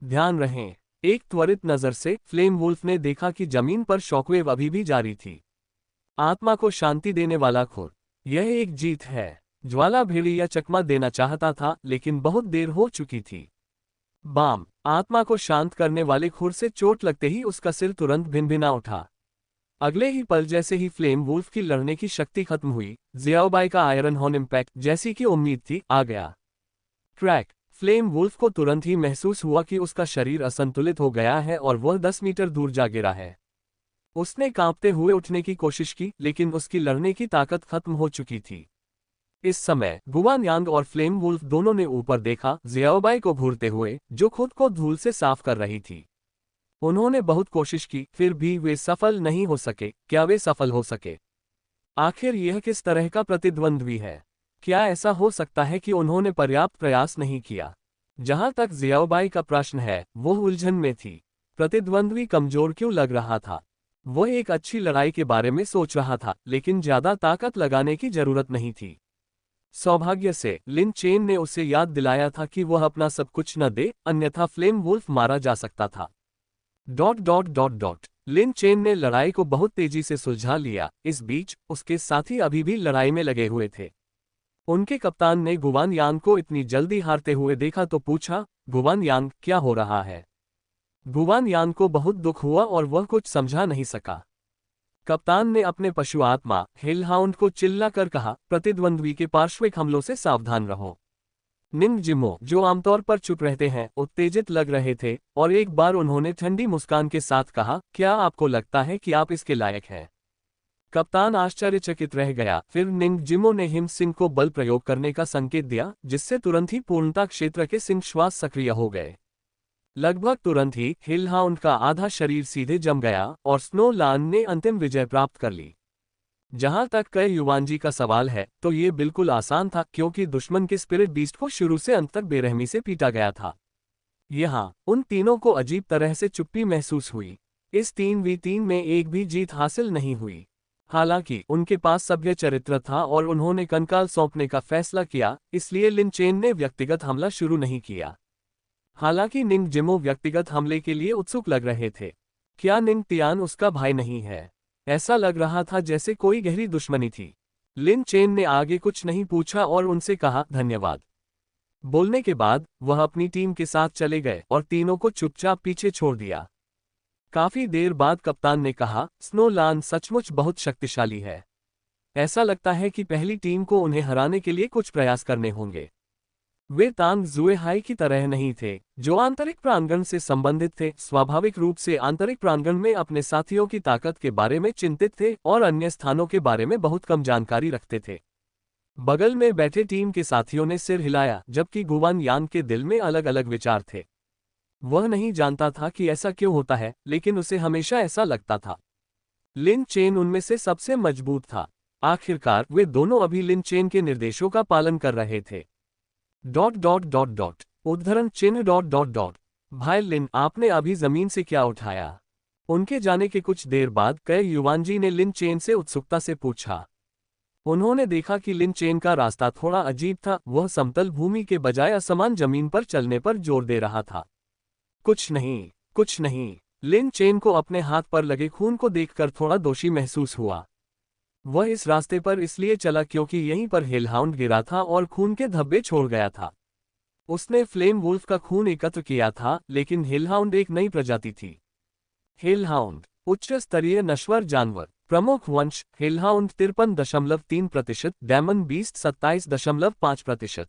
ध्यान रहे। एक त्वरित नजर से फ्लेम वुल्फ ने देखा कि जमीन पर शॉकवेव अभी भी जारी थी। आत्मा को शांति देने वाला खुर, यह एक जीत है। ज्वाला भेड़िया चकमा देना चाहता था, लेकिन बहुत देर हो चुकी थी। बाम। आत्मा को शांत करने वाले खुर से चोट लगते ही उसका सिर तुरंत भिनभिना उठा। अगले ही पल जैसे ही फ्लेम वुल्फ की लड़ने की शक्ति खत्म हुई, जियाओबाई का आयरन हॉर्न इम्पैक्ट, जैसी कि उम्मीद थी, आ गया। ट्रैक। फ्लेम वुल्फ को तुरंत ही महसूस हुआ कि उसका शरीर असंतुलित हो गया है और वह 10 मीटर दूर जा गिरा है। उसने कांपते हुए उठने की कोशिश की, लेकिन उसकी लड़ने की ताकत खत्म हो चुकी थी। इस समय गुवान यांग और फ्लेम वुल्फ दोनों ने ऊपर देखा, जियाओबाई को घूरते हुए, जो खुद को धूल से साफ कर रही थी। उन्होंने बहुत कोशिश की, फिर भी वे सफल नहीं हो सके। क्या वे सफल हो सके? आखिर यह किस तरह का प्रतिद्वंद्वी है? क्या ऐसा हो सकता है कि उन्होंने पर्याप्त प्रयास नहीं किया? जहां तक जियाओबाई का प्रश्न है, वो उलझन में थी। प्रतिद्वंद्वी कमजोर क्यों लग रहा था? वह एक अच्छी लड़ाई के बारे में सोच रहा था, लेकिन ज्यादा ताकत लगाने की जरूरत नहीं थी। सौभाग्य से लिन चेन ने उसे याद दिलाया था कि वह अपना सब कुछ न दे, अन्यथा फ्लेम वुल्फ मारा जा सकता था। लिन चेन ने लड़ाई को बहुत तेजी से सुलझा लिया। इस बीच उसके साथी अभी भी लड़ाई में लगे हुए थे। उनके कप्तान ने गुवान यांग को इतनी जल्दी हारते हुए देखा तो पूछा, गुवान यांग, क्या हो रहा है? गुवान यांग को बहुत दुख हुआ और वह कुछ समझा नहीं सका। कप्तान ने अपने पशु आत्मा हेलहाउंड को चिल्लाकर कहा, प्रतिद्वंद्वी के पार्श्विक हमलों से सावधान रहो। निंग जिमो, जो आमतौर पर चुप रहते हैं, उत्तेजित लग रहे थे, और एक बार उन्होंने ठंडी मुस्कान के साथ कहा, क्या आपको लगता है कि आप इसके लायक हैं? कप्तान आश्चर्यचकित रह गया। फिर निंग जिमो ने हिम सिंह को बल प्रयोग करने का संकेत दिया, जिससे तुरंत ही पूर्णता क्षेत्र के सिंह श्वास सक्रिय हो गए। लगभग तुरंत ही हिलहाउंड का आधा शरीर सीधे जम गया और स्नो लान ने अंतिम विजय प्राप्त कर ली। जहां तक कई युवांजी का सवाल है, तो ये बिल्कुल आसान था, क्योंकि दुश्मन के स्पिरिट बीस्ट को शुरू से अंत तक बेरहमी से पीटा गया था। यहाँ उन तीनों को अजीब तरह से चुप्पी महसूस हुई। इस 3v3 में एक भी जीत हासिल नहीं हुई। हालांकि उनके पास सभ्य चरित्र था और उन्होंने कंकाल सौंपने का फैसला किया, इसलिए लिन चेन ने व्यक्तिगत हमला शुरू नहीं किया। हालांकि निंग जिमो व्यक्तिगत हमले के लिए उत्सुक लग रहे थे। क्या निंग तियान उसका भाई नहीं है? ऐसा लग रहा था जैसे कोई गहरी दुश्मनी थी। लिन चेन ने आगे कुछ नहीं पूछा और उनसे कहा, धन्यवाद। बोलने के बाद वह अपनी टीम के साथ चले गए और तीनों को चुपचाप पीछे छोड़ दिया। काफी देर बाद कप्तान ने कहा, स्नो लान सचमुच बहुत शक्तिशाली है। ऐसा लगता है कि पहली टीम को उन्हें हराने के लिए कुछ प्रयास करने होंगे। वे तांग जुएहाई की तरह नहीं थे, जो आंतरिक प्रांगण से संबंधित थे। स्वाभाविक रूप से आंतरिक प्रांगण में अपने साथियों की ताकत के बारे में चिंतित थे और अन्य स्थानों के बारे में बहुत कम जानकारी रखते थे। बगल में बैठे टीम के साथियों ने सिर हिलाया, जबकि गुवान यांग के दिल में अलग अलग विचार थे। वह नहीं जानता था कि ऐसा क्यों होता है, लेकिन उसे हमेशा ऐसा लगता था। लिन चेन उनमें से सबसे मजबूत था। आखिरकार वे दोनों अभी लिन चेन के निर्देशों का पालन कर रहे थे। उद्धरण चिन्ह। भाई लिन, आपने अभी जमीन से क्या उठाया? उनके जाने के कुछ देर बाद कई युवांजी ने लिन चेन से उत्सुकता से पूछा। उन्होंने देखा कि लिन चेन का रास्ता थोड़ा अजीब था। वह समतल भूमि के बजाय असमान जमीन पर चलने पर जोर दे रहा था। कुछ नहीं, कुछ नहीं। लिन चेन को अपने हाथ पर लगे खून को देखकर थोड़ा दोषी महसूस हुआ। वह इस रास्ते पर इसलिए चला क्योंकि यहीं पर हिलहाउंड गिरा था और खून के धब्बे छोड़ गया था। उसने फ्लेम वुल्फ का खून एकत्र किया था, लेकिन हिलहाउंड एक नई प्रजाति थी। हिलहाउंड उच्च स्तरीय नश्वर जानवर। प्रमुख वंश हिलहाउंड 53.3%, डेमन बीस्ट 27.5%,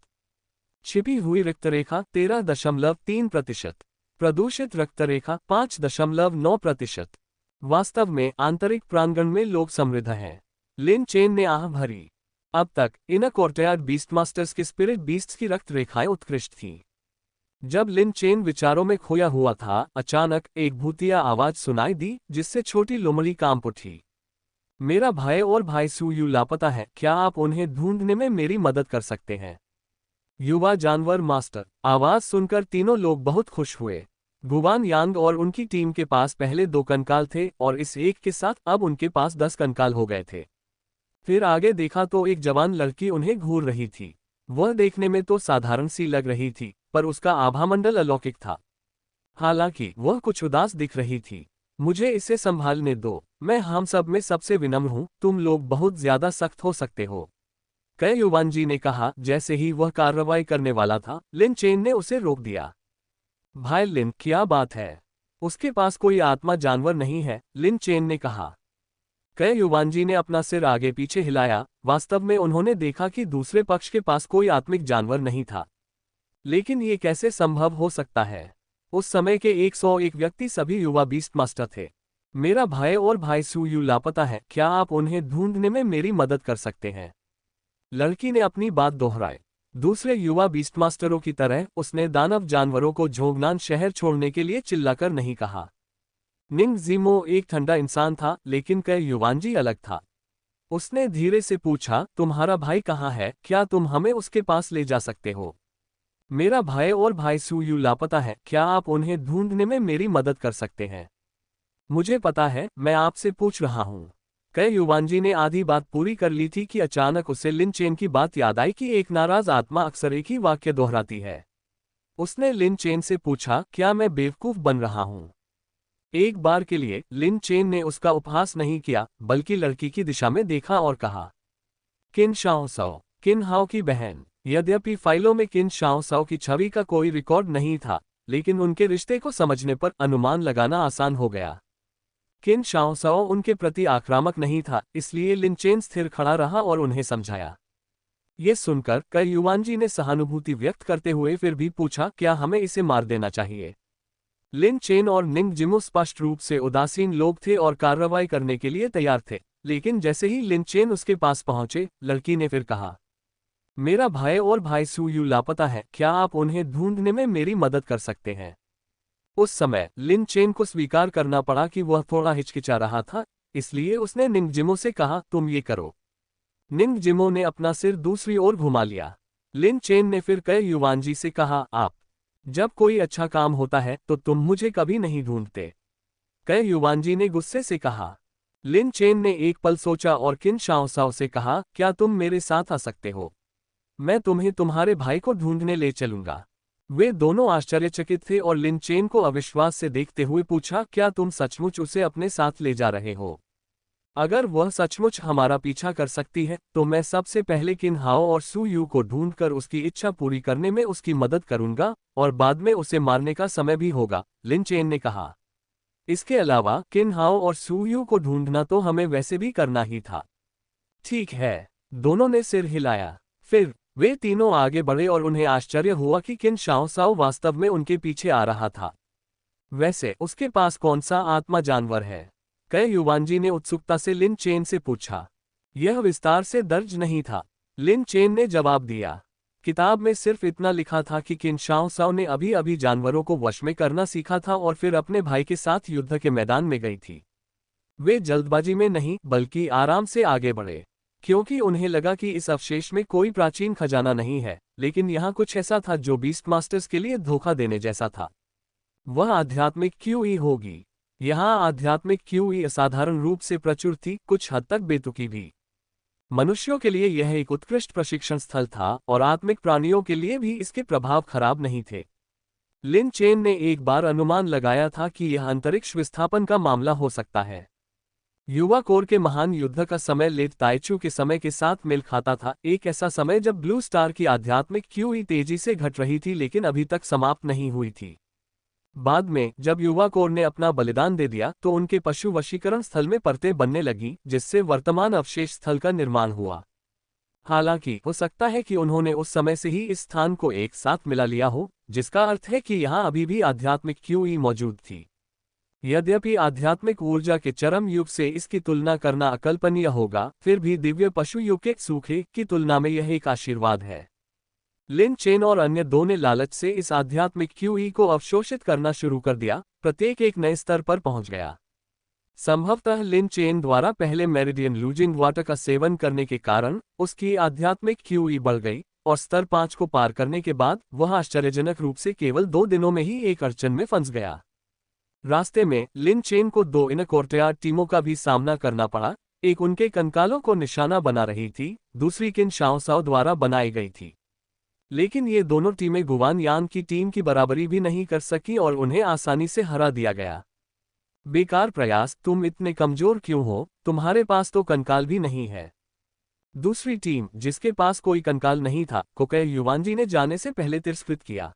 छिपी हुई रक्तरेखा 13.3%, प्रदूषित रक्तरेखा 5.9%। वास्तव में आंतरिक प्रांगण में लोग समृद्ध हैं। लिन चेन ने आह भरी। अब तक इन कोर्टयार्ड बीस्ट मास्टर्स के स्पिरिट बीस्ट्स की रक्त रेखाएं उत्कृष्ट थीं। जब लिन चेन विचारों में खोया हुआ था, अचानक एक भूतिया आवाज सुनाई दी, जिससे छोटी लोमड़ी कांप उठी। मेरा भाई और भाई सुयू लापता है, क्या आप उन्हें ढूंढने में मेरी मदद कर सकते हैं? युवा जानवर मास्टर। आवाज सुनकर तीनों लोग बहुत खुश हुए। गुवान यांग और उनकी टीम के पास पहले 2 कंकाल थे और इस एक के साथ अब उनके पास 10 कंकाल हो गए थे। फिर आगे देखा तो एक जवान लड़की उन्हें घूर रही थी। वह देखने में तो साधारण सी लग रही थी, पर उसका आभामंडल अलौकिक था। हालांकि वह कुछ उदास दिख रही थी। मुझे इसे संभालने दो, मैं हम सब में सबसे विनम्र हूं, तुम लोग बहुत ज्यादा सख्त हो सकते हो, कई युवांजी ने कहा। जैसे ही वह कार्रवाई करने वाला था, लिन चेन ने उसे रोक दिया। भाई लिन, क्या बात है? उसके पास कोई आत्मा जानवर नहीं है, लिन चेन ने कहा। कई युवांजी ने अपना सिर आगे पीछे हिलाया। वास्तव में उन्होंने देखा कि दूसरे पक्ष के पास कोई आत्मिक जानवर नहीं था। लेकिन ये कैसे संभव हो सकता है? उस समय के 101 व्यक्ति सभी युवा बीस्ट मास्टर थे। मेरा भाई और भाई सुयू लापता है, क्या आप उन्हें ढूंढने में मेरी मदद कर सकते हैं? लड़की ने अपनी बात दोहराई। दूसरे युवा बीस्ट मास्टरों की तरह उसने दानव जानवरों को झोंगनान शहर छोड़ने के लिए चिल्लाकर नहीं कहा। निंग जिमो एक ठंडा इंसान था, लेकिन कई युवांजी अलग था। उसने धीरे से पूछा, तुम्हारा भाई कहाँ है? क्या तुम हमें उसके पास ले जा सकते हो? मेरा भाई और भाई सुयू लापता है, क्या आप उन्हें ढूंढने में मेरी मदद कर सकते हैं? मुझे पता है, मैं आपसे पूछ रहा हूं। कई युवांजी ने आधी बात पूरी कर ली थी कि अचानक उसे लिन चेन की बात याद आई कि एक नाराज आत्मा अक्सर एक ही वाक्य दोहराती है। उसने लिन चेन से पूछा, क्या मैं बेवकूफ बन रहा हूं? एक बार के लिए लिन चेन ने उसका उपहास नहीं किया, बल्कि लड़की की दिशा में देखा और कहा, किन शाओ सौ, किन हाओ की बहन। यद्यपि फाइलों में किन शाओ सौ की छवि का कोई रिकॉर्ड नहीं था, लेकिन उनके रिश्ते को समझने पर अनुमान लगाना आसान हो गया। किन शाओ सौ उनके प्रति आक्रामक नहीं था, इसलिए लिन चेन स्थिर खड़ा रहा और उन्हें समझाया। ये सुनकर कई युवानजी ने सहानुभूति व्यक्त करते हुए फिर भी पूछा, क्या हमें इसे मार देना चाहिए? लिन चेन और निंग जिमो स्पष्ट रूप से उदासीन लोग थे और कार्रवाई करने के लिए तैयार थे, लेकिन जैसे ही लिन चेन उसके पास पहुंचे, लड़की ने फिर कहा, मेरा भाई और भाई सू यू लापता है, क्या आप उन्हें ढूंढने में मेरी मदद कर सकते हैं? उस समय लिन चेन को स्वीकार करना पड़ा कि वह थोड़ा हिचकिचा रहा था, इसलिए उसने निंग जिमो से कहा, तुम ये करो। निंग जिमो ने अपना सिर दूसरी ओर घुमा लिया। लिन चेन ने फिर कई युवानजी से कहा, आप जब कोई अच्छा काम होता है तो तुम मुझे कभी नहीं ढूंढते। कई युवानजी ने गुस्से से कहा। लिन चेन ने एक पल सोचा और किन शाओसाओ से कहा, क्या तुम मेरे साथ आ सकते हो? मैं तुम्हें तुम्हारे भाई को ढूंढने ले चलूंगा। वे दोनों आश्चर्यचकित थे और लिन चेन को अविश्वास से देखते हुए पूछा, क्या तुम सचमुच उसे अपने साथ ले जा रहे हो? अगर वह सचमुच हमारा पीछा कर सकती है तो मैं सबसे पहले किन हाओ और सू यू को ढूंढकर उसकी इच्छा पूरी करने में उसकी मदद करूंगा, और बाद में उसे मारने का समय भी होगा, लिन चेन ने कहा। इसके अलावा किन हाओ और सू यू को ढूंढना तो हमें वैसे भी करना ही था। ठीक है, दोनों ने सिर हिलाया। फिर वे तीनों आगे बढ़े और उन्हें आश्चर्य हुआ कि किन शाओसाओ वास्तव में उनके पीछे आ रहा था। वैसे उसके पास कौन सा आत्मा जानवर है? कई युवानजी ने उत्सुकता से लिन चेन से पूछा। यह विस्तार से दर्ज नहीं था, लिन चेन ने जवाब दिया। किताब में सिर्फ इतना लिखा था कि किन शाओसाओ ने अभी अभी जानवरों को वश में करना सीखा था और फिर अपने भाई के साथ युद्ध के मैदान में गई थी। वे जल्दबाजी में नहीं बल्कि आराम से आगे बढ़े, क्योंकि उन्हें लगा कि इस अवशेष में कोई प्राचीन खजाना नहीं है, लेकिन यहाँ कुछ ऐसा था जो बीस्ट मास्टर्स के लिए धोखा देने जैसा था। वह आध्यात्मिक क्यूई होगी। यहाँ आध्यात्मिक क्यूई असाधारण रूप से प्रचुर थी, कुछ हद तक बेतुकी भी। मनुष्यों के लिए यह एक उत्कृष्ट प्रशिक्षण स्थल था और आत्मिक प्राणियों के लिए भी इसके प्रभाव खराब नहीं थे। लिन चेन ने एक बार अनुमान लगाया था कि यह अंतरिक्ष विस्थापन का मामला हो सकता है। युवा कोर के महान युद्ध का समय लेट ताइचू के समय के साथ मेल खाता था, एक ऐसा समय जब ब्लू स्टार की आध्यात्मिक क्यूई तेजी से घट रही थी लेकिन अभी तक समाप्त नहीं हुई थी। बाद में जब युवा कोर ने अपना बलिदान दे दिया तो उनके पशु वशीकरण स्थल में परतें बनने लगी, जिससे वर्तमान अवशेष स्थल का निर्माण हुआ। हालांकि हो सकता है कि उन्होंने उस समय से ही इस स्थान को एक साथ मिला लिया हो, जिसका अर्थ है कि यहाँ अभी भी आध्यात्मिक क्यूई मौजूद थी। यद्यपि आध्यात्मिक ऊर्जा के चरम युग से इसकी तुलना करना अकल्पनीय होगा, फिर भी दिव्य पशु युग के सूखे की तुलना में यह एक आशीर्वाद है। लिन चेन और अन्य दो ने लालच से इस आध्यात्मिक क्यूई को अवशोषित करना शुरू कर दिया, प्रत्येक एक नए स्तर पर पहुंच गया। संभवतः लिन चेन द्वारा पहले मेरिडियन लूजिंग वाटर का सेवन करने के कारण उसकी आध्यात्मिक क्यूई बढ़ गई और स्तर 5 को पार करने के बाद वह आश्चर्यजनक रूप से केवल 2 दिनों में ही एक अड़चन में फंस गया। रास्ते में लिन चेन को 2 इनकोर्टियार्ड टीमों का भी सामना करना पड़ा, एक उनके कंकालों को निशाना बना रही थी, दूसरी किन शाओसाओ द्वारा बनाई गई थी। लेकिन ये दोनों टीमें गुवान यान की टीम की बराबरी भी नहीं कर सकी और उन्हें आसानी से हरा दिया गया। बेकार प्रयास, तुम इतने कमजोर क्यों हो, तुम्हारे पास तो कंकाल भी नहीं है। दूसरी टीम, जिसके पास कोई कंकाल नहीं था, को कई युवानजी ने जाने से पहले तिरस्कृत किया।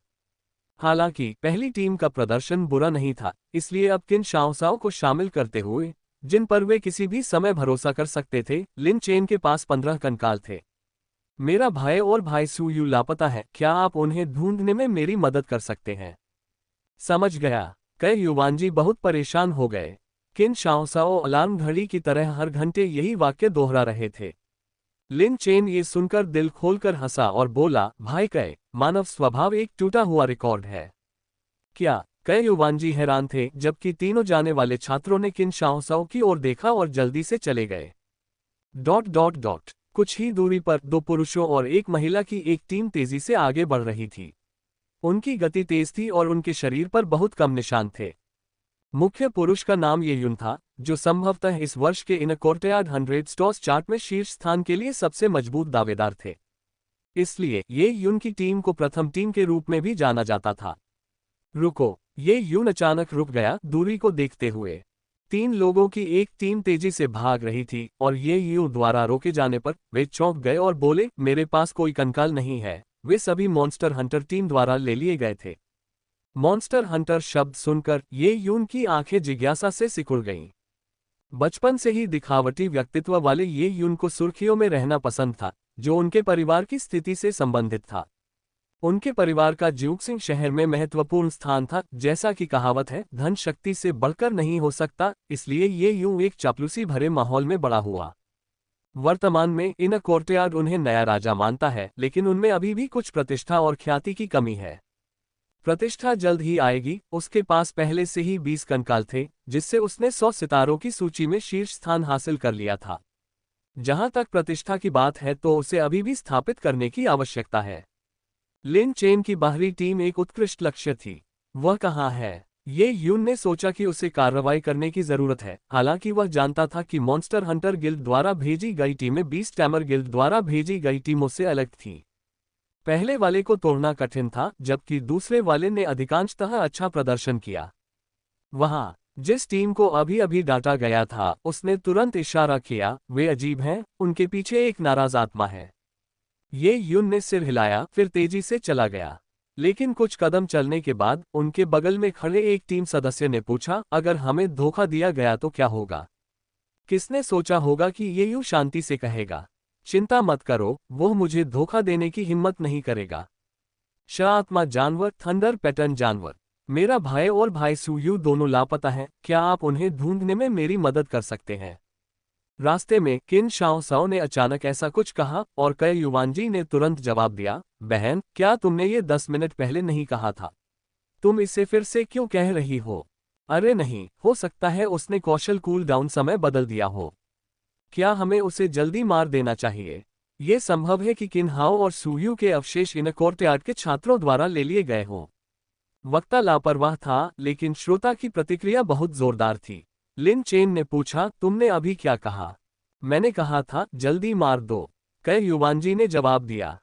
हालांकि पहली टीम का प्रदर्शन बुरा नहीं था, इसलिए अब किन शाओसाओ को शामिल करते हुए, जिन पर वे किसी भी समय भरोसा कर सकते थे, लिन चेन के पास 15 कंकाल थे। मेरा भाई और भाई सू यू लापता है, क्या आप उन्हें ढूंढने में मेरी मदद कर सकते हैं? समझ गया। कई युवानजी बहुत परेशान हो गए। किन शाओसाओ अलार्म घड़ी की तरह हर घंटे यही वाक्य दोहरा रहे थे। लिन चेन ये सुनकर दिल खोलकर हंसा और बोला, भाई कई, मानव स्वभाव एक टूटा हुआ रिकॉर्ड है। क्या? कई युवानजी हैरान थे, जबकि तीनों जाने वाले छात्रों ने किन शाओसाओ की ओर देखा और जल्दी से चले गए। ... कुछ ही दूरी पर 2 पुरुषों और एक महिला की एक टीम तेजी से आगे बढ़ रही थी। उनकी गति तेज थी और उनके शरीर पर बहुत कम निशान थे। मुख्य पुरुष का नाम ये युन था, जो संभवतः इस वर्ष के इनकोर्टियार्ड 100 स्टॉस चार्ट में शीर्ष स्थान के लिए सबसे मजबूत दावेदार थे। इसलिए ये युन की टीम को प्रथम टीम के रूप में भी जाना जाता था। रुको! ये युन अचानक रुक गया, दूरी को देखते हुए। 3 लोगों की एक टीम तेजी से भाग रही थी और ये युन द्वारा रोके जाने पर वे चौंक गए और बोले, मेरे पास कोई कंकाल नहीं है। वे सभी मॉन्स्टर हंटर टीम द्वारा ले लिए गए थे। मॉन्स्टर हंटर शब्द सुनकर ये युन की आंखें जिज्ञासा से सिकुड़ गईं। बचपन से ही दिखावटी व्यक्तित्व वाले ये युन को सुर्खियों में रहना पसंद था, जो उनके परिवार की स्थिति से संबंधित था। उनके परिवार का ज्यूक्सिंग शहर में महत्वपूर्ण स्थान था। जैसा कि कहावत है, धन शक्ति से बढ़कर नहीं हो सकता, इसलिए ये यूं एक चापलूसी भरे माहौल में बड़ा हुआ। वर्तमान में इन कोर्टयार्ड उन्हें नया राजा मानता है, लेकिन उनमें अभी भी कुछ प्रतिष्ठा और ख्याति की कमी है। प्रतिष्ठा जल्द ही आएगी। उसके पास पहले से ही 20 कंकाल थे, जिससे उसने 100 सितारों की सूची में शीर्ष स्थान हासिल कर लिया था। जहां तक प्रतिष्ठा की बात है तो उसे अभी भी स्थापित करने की आवश्यकता है। लिन चेन की बाहरी टीम एक उत्कृष्ट लक्ष्य थी। वह कहाँ है? ये यून ने सोचा कि उसे कार्रवाई करने की जरूरत है। हालांकि वह जानता था कि मॉन्स्टर हंटर गिल्ड द्वारा भेजी गई टीमें बीस्ट टैमर गिल्ड द्वारा भेजी गई टीमों से अलग थीं। पहले वाले को तोड़ना कठिन था, जबकि दूसरे वाले ने अधिकांशतः अच्छा प्रदर्शन किया। वहां जिस टीम को अभी अभी डांटा गया था, उसने तुरंत इशारा किया, वे अजीब हैं, उनके पीछे एक नाराज आत्मा है। ये यून ने सिर हिलाया, फिर तेजी से चला गया। लेकिन कुछ कदम चलने के बाद उनके बगल में खड़े एक टीम सदस्य ने पूछा, अगर हमें धोखा दिया गया तो क्या होगा? किसने सोचा होगा कि ये यूं शांति से कहेगा, चिंता मत करो, वो मुझे धोखा देने की हिम्मत नहीं करेगा। आत्मा जानवर, थंडर पैटर्न जानवर। मेरा भाई और भाई सुयू दोनों लापता हैं, क्या आप उन्हें ढूंढने में मेरी मदद कर सकते हैं? रास्ते में किन शाओ साओ ने अचानक ऐसा कुछ कहा और कई युवानजी ने तुरंत जवाब दिया, बहन, क्या तुमने ये 10 मिनट पहले नहीं कहा था? तुम इसे फिर से क्यों कह रही हो? अरे नहीं, हो सकता है उसने कौशल कूल डाउन समय बदल दिया हो। क्या हमें उसे जल्दी मार देना चाहिए? ये संभव है कि किन हाओ और सुयू के अवशेष इन कोर्टयार्ड के छात्रों द्वारा ले लिए गए हों। वक्ता लापरवाह था, लेकिन श्रोता की प्रतिक्रिया बहुत जोरदार थी। लिन चेन ने पूछा, तुमने अभी क्या कहा? मैंने कहा था, जल्दी मार दो, कई युवानजी ने जवाब दिया।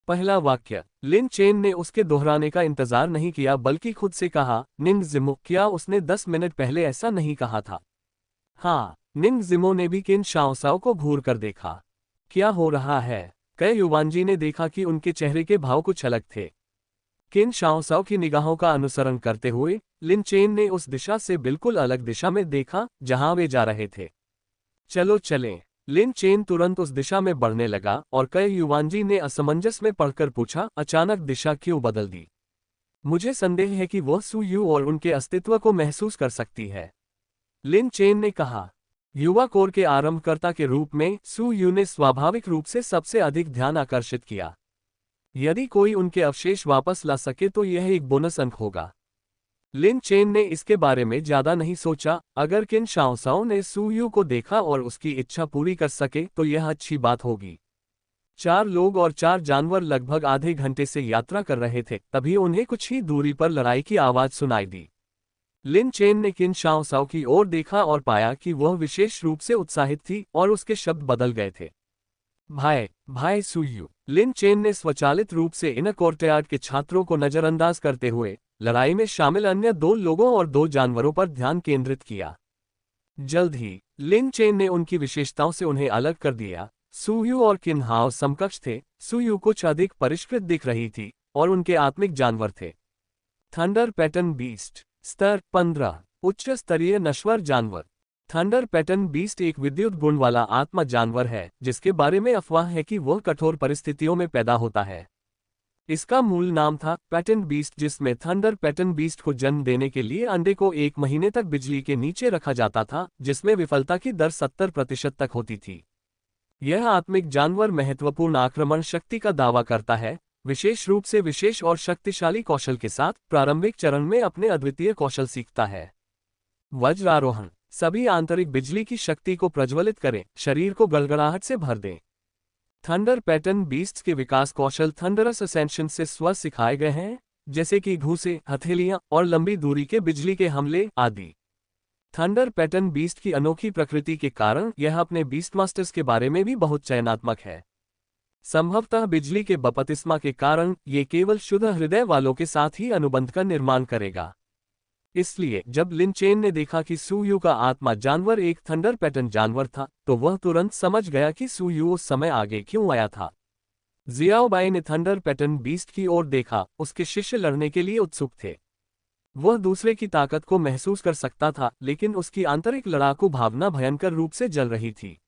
पहला वाक्य। लिन चेन ने उसके दोहराने का इंतजार नहीं किया, बल्कि खुद से कहा, निंग जिमो, क्या उसने 10 मिनट पहले ऐसा नहीं कहा था? हाँ। निंग जिमो ने भी किन शाओसाओ को घूर कर देखा। क्या हो रहा है? कई युवानजी ने देखा कि उनके चेहरे के भाव कुछ अलग थे। किन शाओसाओ की निगाहों का अनुसरण करते हुए लिन चेन ने उस दिशा से बिल्कुल अलग दिशा में देखा जहां वे जा रहे थे। चलो चलें। लिन चेन तुरंत उस दिशा में बढ़ने लगा और कई युवानजी ने असमंजस में पढ़कर पूछा, अचानक दिशा क्यों बदल दी? मुझे संदेह है कि वह सुयू और उनके अस्तित्व को महसूस कर सकती है, लिन चेन ने कहा। युवा कोर के आरंभकर्ता के रूप में सुयू ने स्वाभाविक रूप से सबसे अधिक ध्यान आकर्षित किया। यदि कोई उनके अवशेष वापस ला सके तो यह एक बोनस अंक होगा। लिन चेन ने इसके बारे में ज्यादा नहीं सोचा। अगर किन शाओसाओ ने सुयू को देखा और उसकी इच्छा पूरी कर सके तो यह अच्छी बात होगी। 4 लोग और 4 जानवर लगभग आधे घंटे से यात्रा कर रहे थे, तभी उन्हें कुछ ही दूरी पर लड़ाई की आवाज सुनाई दी। लिन चेन ने किन शाओसाओ की ओर देखा और पाया कि वह विशेष रूप से उत्साहित थी और उसके शब्द बदल गए थे। भाई सुयू। लिन चेन ने स्वचालित रूप से इन कोर्टयार्ड के छात्रों को नजरअंदाज करते हुए लड़ाई में शामिल अन्य 2 लोगों और 2 जानवरों पर ध्यान केंद्रित किया। जल्द ही लिन चेन ने उनकी विशेषताओं से उन्हें अलग कर दिया। सुयू और किन हाओ समकक्ष थे। सुयू कुछ अधिक परिष्कृत दिख रही थी और उनके आत्मिक जानवर थे। Thunder pattern beast. स्तर 15। उच्च स्तरीय नश्वर जानवर। थंडर पैटर्न बीस्ट एक विद्युत गुण वाला आत्मा जानवर है, जिसके बारे में अफवाह है कि वह कठोर परिस्थितियों में पैदा होता है। इसका मूल नाम था पैटर्न बीस्ट, जिसमें थंडर पैटर्न बीस्ट को जन्म देने के लिए अंडे को 1 महीने तक बिजली के नीचे रखा जाता था, जिसमें विफलता की दर 70% तक होती थी। यह आत्मिक जानवर महत्वपूर्ण आक्रमण शक्ति का दावा करता है, विशेष रूप से विशेष और शक्तिशाली कौशल के साथ प्रारंभिक चरण में अपने अद्वितीय कौशल सीखता है। वज्रारोहण। सभी आंतरिक बिजली की शक्ति को प्रज्वलित करें, शरीर को गड़गड़ाहट से भर दें। थंडर पैटर्न बीस्ट्स के विकास कौशल थंडरस असेंशन से स्व सिखाए गए हैं, जैसे कि घूंसे, हथेलियां और लंबी दूरी के बिजली के हमले आदि। थंडर पैटर्न बीस्ट की अनोखी प्रकृति के कारण यह अपने बीस्ट मास्टर्स के बारे में भी बहुत चयनात्मक है। संभवतः बिजली के बपतिस्मा के कारण ये केवल शुद्ध हृदय वालों के साथ ही अनुबंध का निर्माण करेगा। इसलिए जब लिन चेन ने देखा कि सुयू का आत्मा जानवर एक थंडर पैटर्न जानवर था, तो वह तुरंत समझ गया कि सुयू उस समय आगे क्यों आया था। जियाओबाई ने थंडर पैटर्न बीस्ट की ओर देखा। उसके शिष्य लड़ने के लिए उत्सुक थे। वह दूसरे की ताकत को महसूस कर सकता था, लेकिन उसकी आंतरिक लड़ाकू भावना भयंकर रूप से जल रही थी।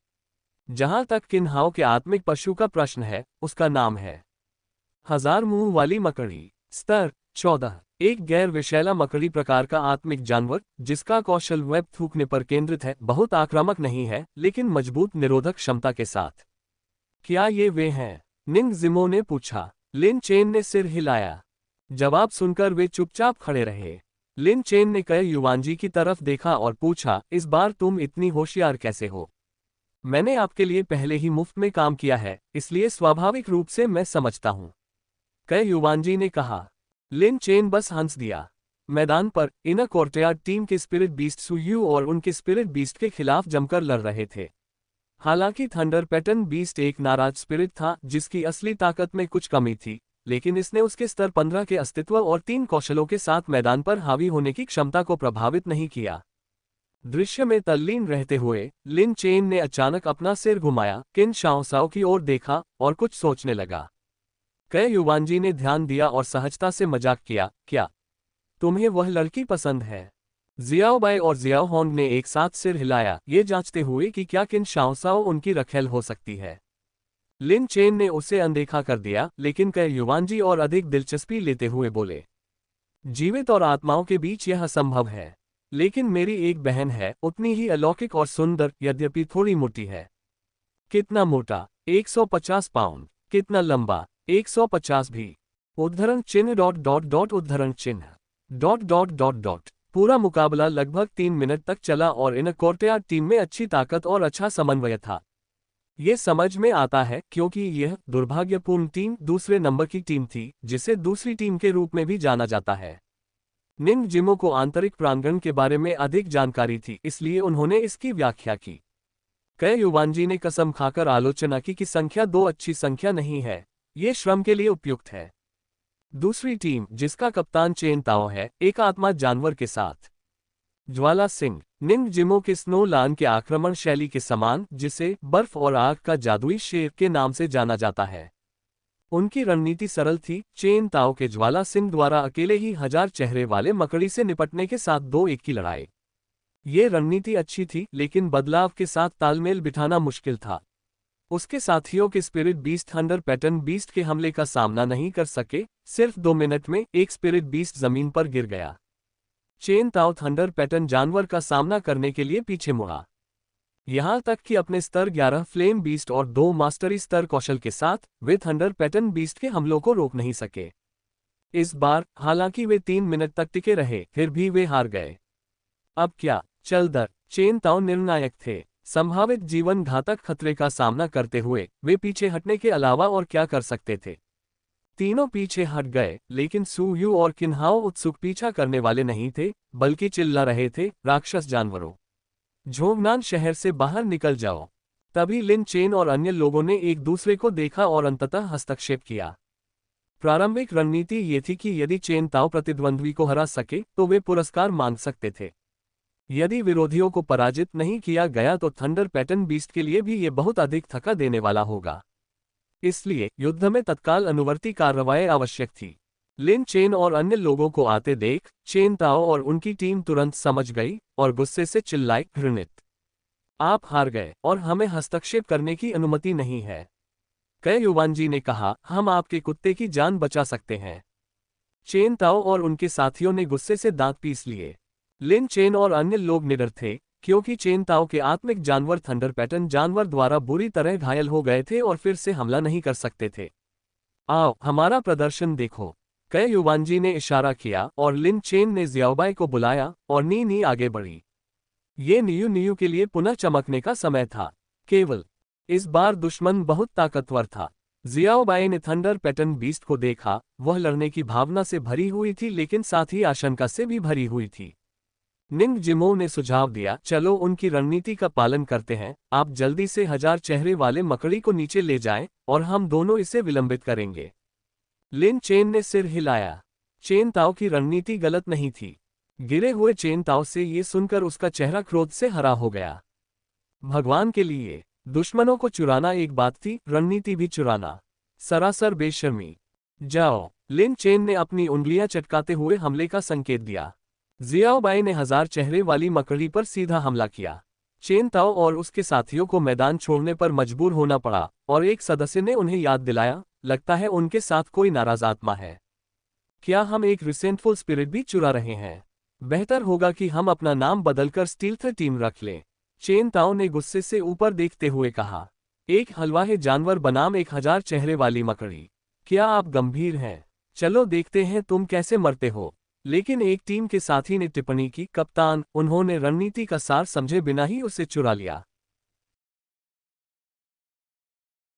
जहां तक किन्हाओ के आत्मिक पशु का प्रश्न है, उसका नाम है 1000 मुंह वाली मकड़ी। स्तर 14। एक गैर विषैला मकड़ी प्रकार का आत्मिक जानवर, जिसका कौशल वेब थूकने पर केंद्रित है, बहुत आक्रामक नहीं है, लेकिन मजबूत निरोधक क्षमता के साथ। क्या ये वे हैं? निंग जिमो ने पूछा। लिन चेन ने सिर हिलाया। जवाब सुनकर वे चुपचाप खड़े रहे। लिन चेन ने कई युवांजी की तरफ देखा और पूछा, इस बार तुम इतनी होशियार कैसे हो? मैंने आपके लिए पहले ही मुफ्त में काम किया है, इसलिए स्वाभाविक रूप से मैं समझता हूं, कई युवांजी ने कहा। लिन चेन बस हंस दिया। मैदान पर इनर कोर्टयार्ड टीम के स्पिरिट बीस्ट सुयू और उनके स्पिरिट बीस्ट के खिलाफ जमकर लड़ रहे थे। हालांकि थंडर पैटर्न बीस्ट एक नाराज स्पिरिट था, जिसकी असली ताकत में कुछ कमी थी, लेकिन इसने उसके स्तर 15 के अस्तित्व और 3 कौशलों के साथ मैदान पर हावी होने की क्षमता को प्रभावित नहीं किया। दृश्य में तल्लीन रहते हुए लिन चेन ने अचानक अपना सिर घुमाया, किन शाओसाओ की ओर देखा और कुछ सोचने लगा। कई युवांजी ने ध्यान दिया और सहजता से मजाक किया, क्या तुम्हें वह लड़की पसंद है? जियाओबाई और जियाओ होंग ने एक साथ सिर हिलाया, ये जांचते हुए कि क्या किन शाओसाओ उनकी रखेल हो सकती है। लिन चेन ने उसे अनदेखा कर दिया, लेकिन कई युवांजी और अधिक दिलचस्पी लेते हुए बोले, जीवित और आत्माओं के बीच यह असंभव है, लेकिन मेरी एक बहन है, उतनी ही अलौकिक और सुंदर, यद्यपि थोड़ी मोटी है। कितना मोटा? 150 पाउंड। कितना लंबा? 150 भी। उद्धरण चिन्ह डॉट डॉट डॉट उद्धरण चिन्ह डॉट डॉट डॉट डॉट। पूरा मुकाबला लगभग 3 मिनट तक चला और इनर कोर्टयार्ड टीम में अच्छी ताकत और अच्छा समन्वय था। ये समझ में आता है क्योंकि यह दुर्भाग्यपूर्ण टीम दूसरे नंबर की टीम थी, जिसे दूसरी टीम के रूप में भी जाना जाता है। निंग जिमो को आंतरिक प्रांगण के बारे में अधिक जानकारी थी, इसलिए उन्होंने इसकी व्याख्या की। कई युवांजी ने कसम खाकर आलोचना की कि संख्या 2 अच्छी संख्या नहीं है, ये श्रम के लिए उपयुक्त है। दूसरी टीम, जिसका कप्तान चेन ताओ है, एक आत्मा जानवर के साथ। ज्वाला सिंह, निंग जिमो के स्नो लान के आक्रमण शैली के समान, जिसे बर्फ और आग का जादुई शेर के नाम से जाना जाता है। उनकी रणनीति सरल थी, चेन ताओ के ज्वाला सिंह द्वारा अकेले ही 1000 चेहरे वाले मकड़ी से निपटने के साथ 2-1 की लड़ाई। ये रणनीति अच्छी थी, लेकिन बदलाव के साथ तालमेल बिठाना मुश्किल था। उसके साथियों के spirit beast thunder pattern beast के हमले का सामना नहीं कर सके। सिर्फ 2 मिनट में एक स्पिरिट बीस्ट जमीन पर गिर गया। चेन ताओ थंडर पैटर्न जानवर का सामना करने के लिए पीछे मुड़ा, यहां तक कि अपने स्तर 11 फ्लेम बीस्ट और 2 मास्टरी स्तर कौशल के साथ वे थंडर पैटर्न बीस्ट के हमलों को रोक नहीं सके। इस बार हालांकि वे 3 मिनट तक टिके रहे, फिर भी वे हार गए। अब क्या? चल दर। चेन ताओ निर्णायक थे। संभावित जीवन घातक खतरे का सामना करते हुए वे पीछे हटने के अलावा और क्या कर सकते थे? तीनों पीछे हट गए, लेकिन सू यू और किन्हाओ उत्सुक पीछा करने वाले नहीं थे, बल्कि चिल्ला रहे थे, राक्षस जानवरों, झोंगनान शहर से बाहर निकल जाओ। तभी लिन चेन और अन्य लोगों ने एक दूसरे को देखा और अंततः हस्तक्षेप किया। प्रारंभिक रणनीति ये थी कि यदि चेन ताओ प्रतिद्वंद्वी को हरा सके तो वे पुरस्कार मांग सकते थे। यदि विरोधियों को पराजित नहीं किया गया तो थंडर पैटर्न बीस्ट के लिए भी ये बहुत अधिक थका देने वाला होगा। इसलिए युद्ध में तत्काल अनुवर्ती कार्रवाई आवश्यक थी। लिन चेन और अन्य लोगों को आते देख चेन ताओ और उनकी टीम तुरंत समझ गई और गुस्से से चिल्लाई, घृणित, आप हार गए और हमें हस्तक्षेप करने की अनुमति नहीं है। कई युवांजी ने कहा, हम आपके कुत्ते की जान बचा सकते हैं। चेन ताओ और उनके साथियों ने गुस्से से दांत पीस लिए। लिन चेन और अन्य लोग निडर थे, क्योंकि चेन ताओ के आत्मिक जानवर थंडर पैटर्न जानवर द्वारा बुरी तरह घायल हो गए थे और फिर से हमला नहीं कर सकते थे। आओ हमारा प्रदर्शन देखो। कई युवांजी ने इशारा किया और लिन चेन ने जियाओबाई को बुलाया और नी नी आगे बढ़ी। ये नियू नियू के लिए पुनः चमकने का समय था। केवल इस बार दुश्मन बहुत ताकतवर था। जियाओबाई ने थंडर पैटर्न बीस्ट को देखा, वह लड़ने की भावना से भरी हुई थी, लेकिन साथ ही आशंका से भी भरी हुई थी। निंग जिमो ने सुझाव दिया, चलो उनकी रणनीति का पालन करते हैं, आप जल्दी से 1000 चेहरे वाले मकड़ी को नीचे ले जाएं और हम दोनों इसे विलंबित करेंगे। लिन चेन ने सिर हिलाया। चेन ताओ की रणनीति गलत नहीं थी। गिरे हुए चेन ताओ से ये सुनकर उसका चेहरा क्रोध से हरा हो गया। भगवान के लिए, दुश्मनों को चुराना एक बात थी, रणनीति भी चुराना, सरासर बेशर्मी। जाओ। लिन चेन ने अपनी उंगलियां चटकाते हुए हमले का संकेत दिया। जियाओबाई ने 1000 चेहरे वाली मकड़ी पर सीधा हमला किया। चेन ताओ और उसके साथियों को मैदान छोड़ने पर मजबूर होना पड़ा, और एक सदस्य ने उन्हें याद दिलाया, लगता है उनके साथ कोई नाराज आत्मा है। क्या हम एक रिसेंटफुल स्पिरिट भी चुरा रहे हैं? बेहतर होगा कि हम अपना नाम बदलकर स्टील्थ टीम रख लें। चेन ताओ ने गुस्से से ऊपर देखते हुए कहा। एक हलवाहे जानवर बनाम 1000 चेहरे वाली मकड़ी। क्या आप गंभीर हैं? चलो देखते हैं तुम कैसे मरते हो। लेकिन एक टीम के साथी ने टिप्पणी की, कप्तान, उन्होंने रणनीति का सार समझे बिना ही उसे चुरा लिया।